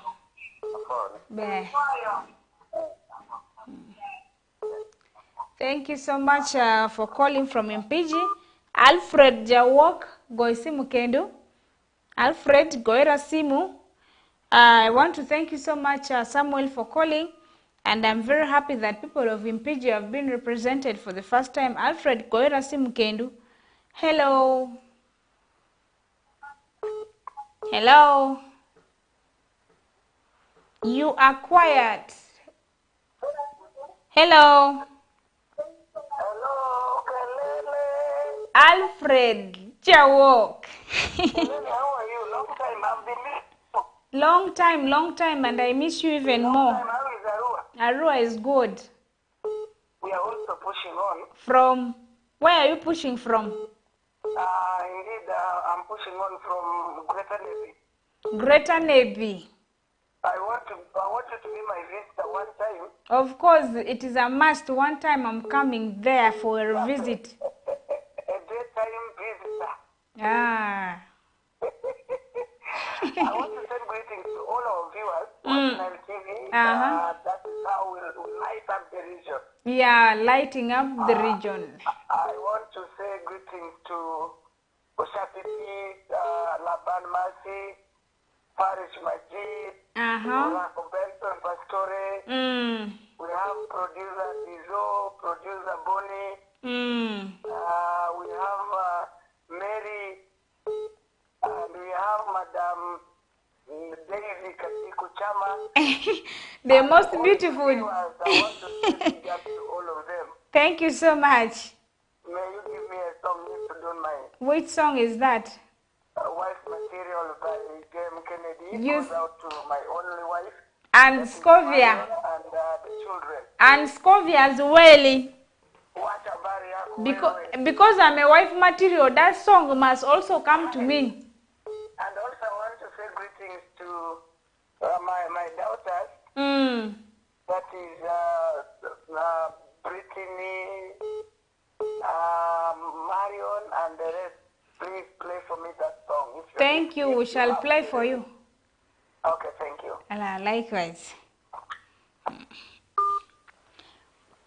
Ber. Thank you so much for calling from Mpiji. Alfred Jawok Goisimu Kendo. Alfred Goira Simu. I want to thank you so much, Samuel, for calling. And I'm very happy that people of Mpiji have been represented for the first time. Alfred Goira Simu Kendo. Hello. Hello. You are quiet. Hello. Alfred Jawok. How are you? Long time. I've been missing. Long time, and I miss you even more. How is Arua? Arua is good. We are also pushing on. From where are you pushing from? Indeed, I'm pushing on from Greater Navy. Greater Navy. I want you to be my visitor one time. Of course, it is a must. One time I'm coming there for a visit. A daytime visitor. Ah. I want to send greetings to all our viewers on TV. That is how we'll light up the region. Yeah, lighting up the region. I want to say greetings to Oshapiti, Laban Masi, Parish Majid, Benson Pastore. We have producer Dizo, producer Bonnie. We have Mary, and we have Madam Daisy Katiku Chama. The most beautiful. I want to say big up to all of them. Thank you so much. May you give me a song if you don't mind. Which song is that? Wife Material by Game Kennedy. Yes. Goes out to my only wife. And Scovia. And the children. And Scovia as well. What about Because I'm a wife material, that song must also come to me. And also I want to say greetings to my daughters. That is Brittany, Marion, and the rest. Please play for me that song. Thank you. We shall play for you. Okay, thank you. Likewise.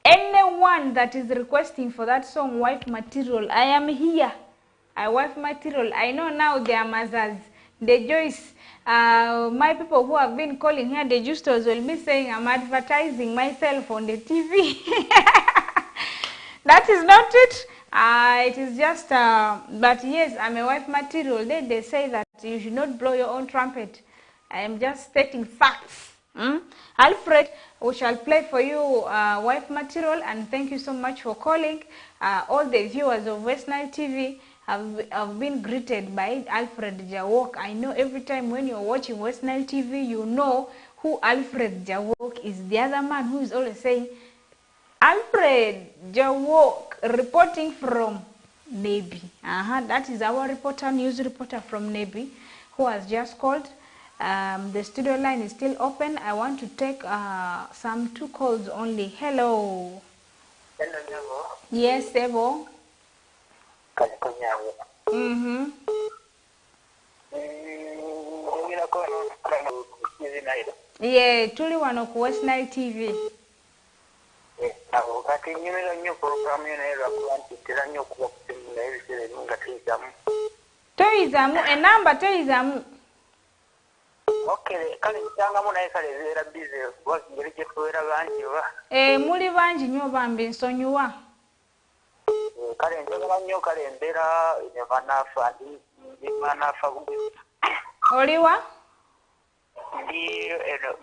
Anyone that is requesting for that song, Wife Material, I am here. Wife Material. I know now they are mothers. The Joyce, my people who have been calling here, the Justos will be saying I'm advertising myself on the TV. That is not it. It is just, but yes, I'm a wife material. They say that you should not blow your own trumpet. I am just stating facts. Alfred, we shall play for you wife material, and thank you so much for calling. All the viewers of West Nile TV have been greeted by Alfred Jawok. I know every time when you're watching West Nile TV, you know who Alfred Jawok is. The other man who is always saying, Alfred Jawok, reporting from Nebi. That is our reporter, news reporter from Nebi, who has just called. The studio line is still open. I want to take some 2 calls only. Hello. Hello, Nyavo. Yes, Evo. Yeah, tuli wano ku West Nile TV. Toizamu, enamba toizamu. Okay, kale ntangamu naye kale zera busy ngeri gye tubeera bangi oba. Muli bangi nnyo bambi nsonyiwa. Kale njagala nnyo kale embeera ndi Manaafa Bugisu. Oliwa? Ndi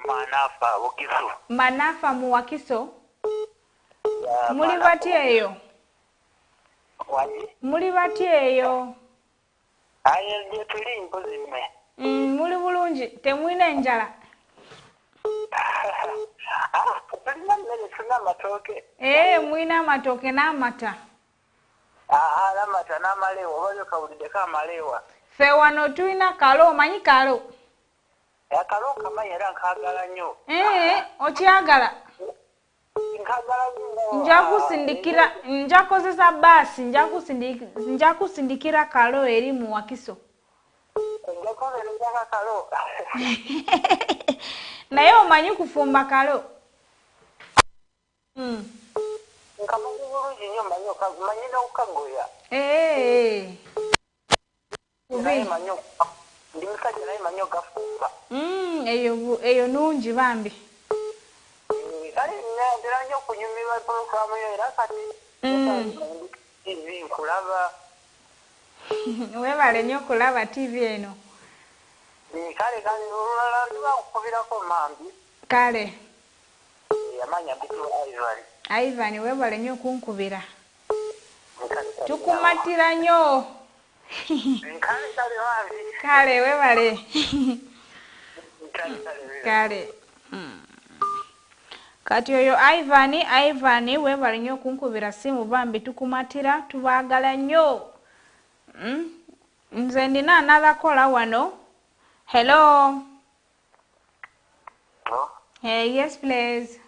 Manaafa Bugisu. Manaafa mu Wakiso? Muli bati eyo? Wali? Muli bati eyo? Aye gye tuli mpozi mme. Muli bulungi, temwina enjala. Tulina mmere tuna amatooke. Mwina amatooke n'amata. N'amata n'amaleewa, oba kawuliddeko amaleewa. Ffe wano tulina kalo, omanyi kalo? Kalo nkamanyi era nkaagala nnyo. Okyagala? Nkaagala nnyo. Nja kozesa baasi, nja kusindikira kalo eri mu Wakiso. Naye omanyi kufumba kalo? Nkamanyi bulungi nnyo manyi n'okukagoya. Ndi musajja naye manyi okafumba. Eyo nungi bambi. Kale ntera nnyo okunyumirwa pulogulaamu yo era kati TV nkulaba. Weebale nnyo okulaba TV eno. Kale olulala ndiba nkukubirako mambi. Kale. Amanya bitwa Ivan. Ivan, weebale nnyo okunkubira. Tukumatira nnyo. Kale weebale. Kale. Kati oyo Ivan weebale nnyo okunkubira simu bambi tukumatira, tubaagala nnyo. Nze ndina another caller wano. Hello. Hey, yes please.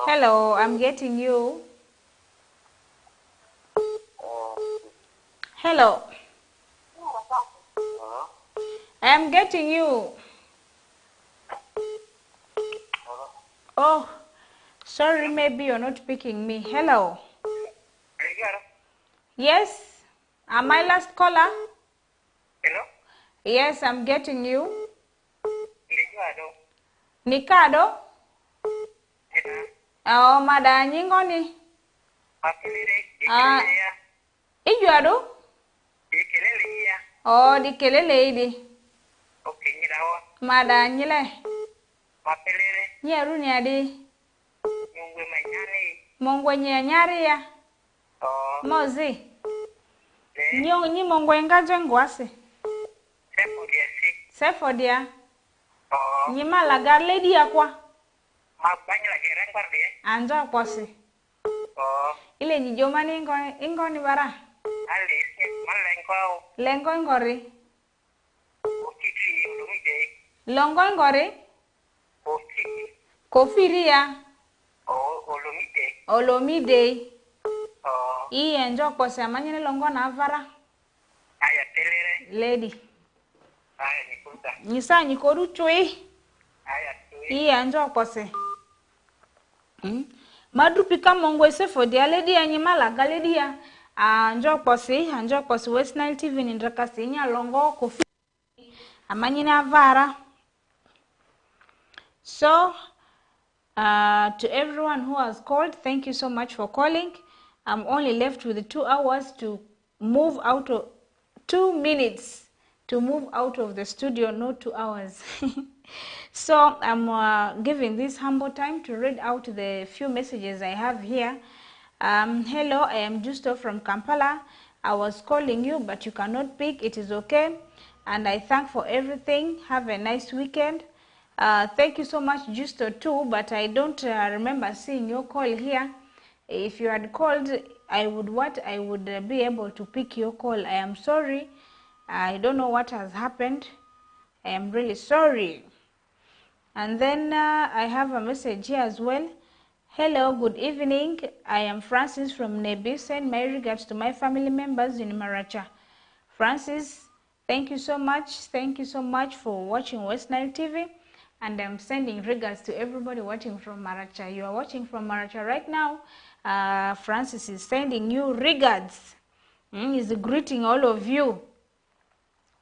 Hello, I'm getting you. Hello. I'm getting you. Oh, sorry, maybe you're not picking me. Hello. Yes. Am I last caller? Hello? Yes, I'm getting you. Nikado? Oh, mada nyingoni. Ijuado? Oh, di kelele idi. Mada nyile. Nyeru nyadi. Mongwe nyari ya. Mozi. Nyi mongwe ngaje ngwase. Sefodia. Nyima la gar lady akwa. Ma bany la gereng par dia. Anjo posi. Oh. Ile ni joma ni ingo ni bara. Ali mal lengko. Lengo ngori. Okiti lumide. Longo ngori. Okiti. Kofiria. Olomide. Olomide. Oh. Iye njo posi amanyene longo na vara. Aya telere. Lady. Aya nikuta. Nisa nyikoru chui. Aya tui. Iye njo posi. Madu pika mongwe se for dia lady anyima la galedi ya. Anjo posi West Nile TV ni ndrakasi nya longo kofi. Amanyina vara. So, to everyone who has called, thank you so much for calling. I'm only left with 2 hours to move out of 2 minutes to move out of the studio, not 2 hours. So I'm giving this humble time to read out the few messages I have here. Hello, I am Justo from Kampala. I was calling you, but you cannot pick. It is okay. And I thank for everything. Have a nice weekend. Thank you so much, Justo, too, but I don't remember seeing your call here. If you had called, I would be able to pick your call. I am sorry. I don't know what has happened. I am really sorry. And then I have a message here as well. Hello, good evening. I am Francis from Nebi. Send my regards to my family members in Maracha. Francis, thank you so much. Thank you so much for watching West Nile TV. And I'm sending regards to everybody watching from Maracha. You are watching from Maracha right now. Francis is sending you regards. He's greeting all of you.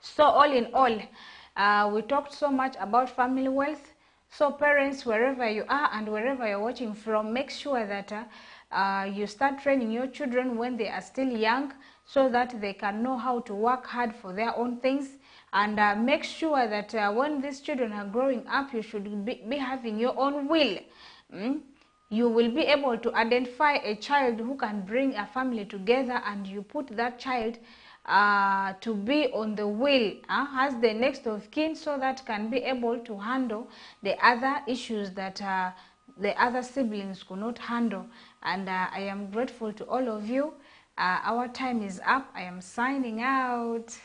So all in all, we talked so much about family wealth. So parents, wherever you are and wherever you're watching from, make sure that you start training your children when they are still young so that they can know how to work hard for their own things. And make sure that when these children are growing up, you should be having your own will. You will be able to identify a child who can bring a family together, and you put that child to be on the will as the next of kin, so that can be able to handle the other issues that the other siblings could not handle. And I am grateful to all of you. Our time is up. I am signing out.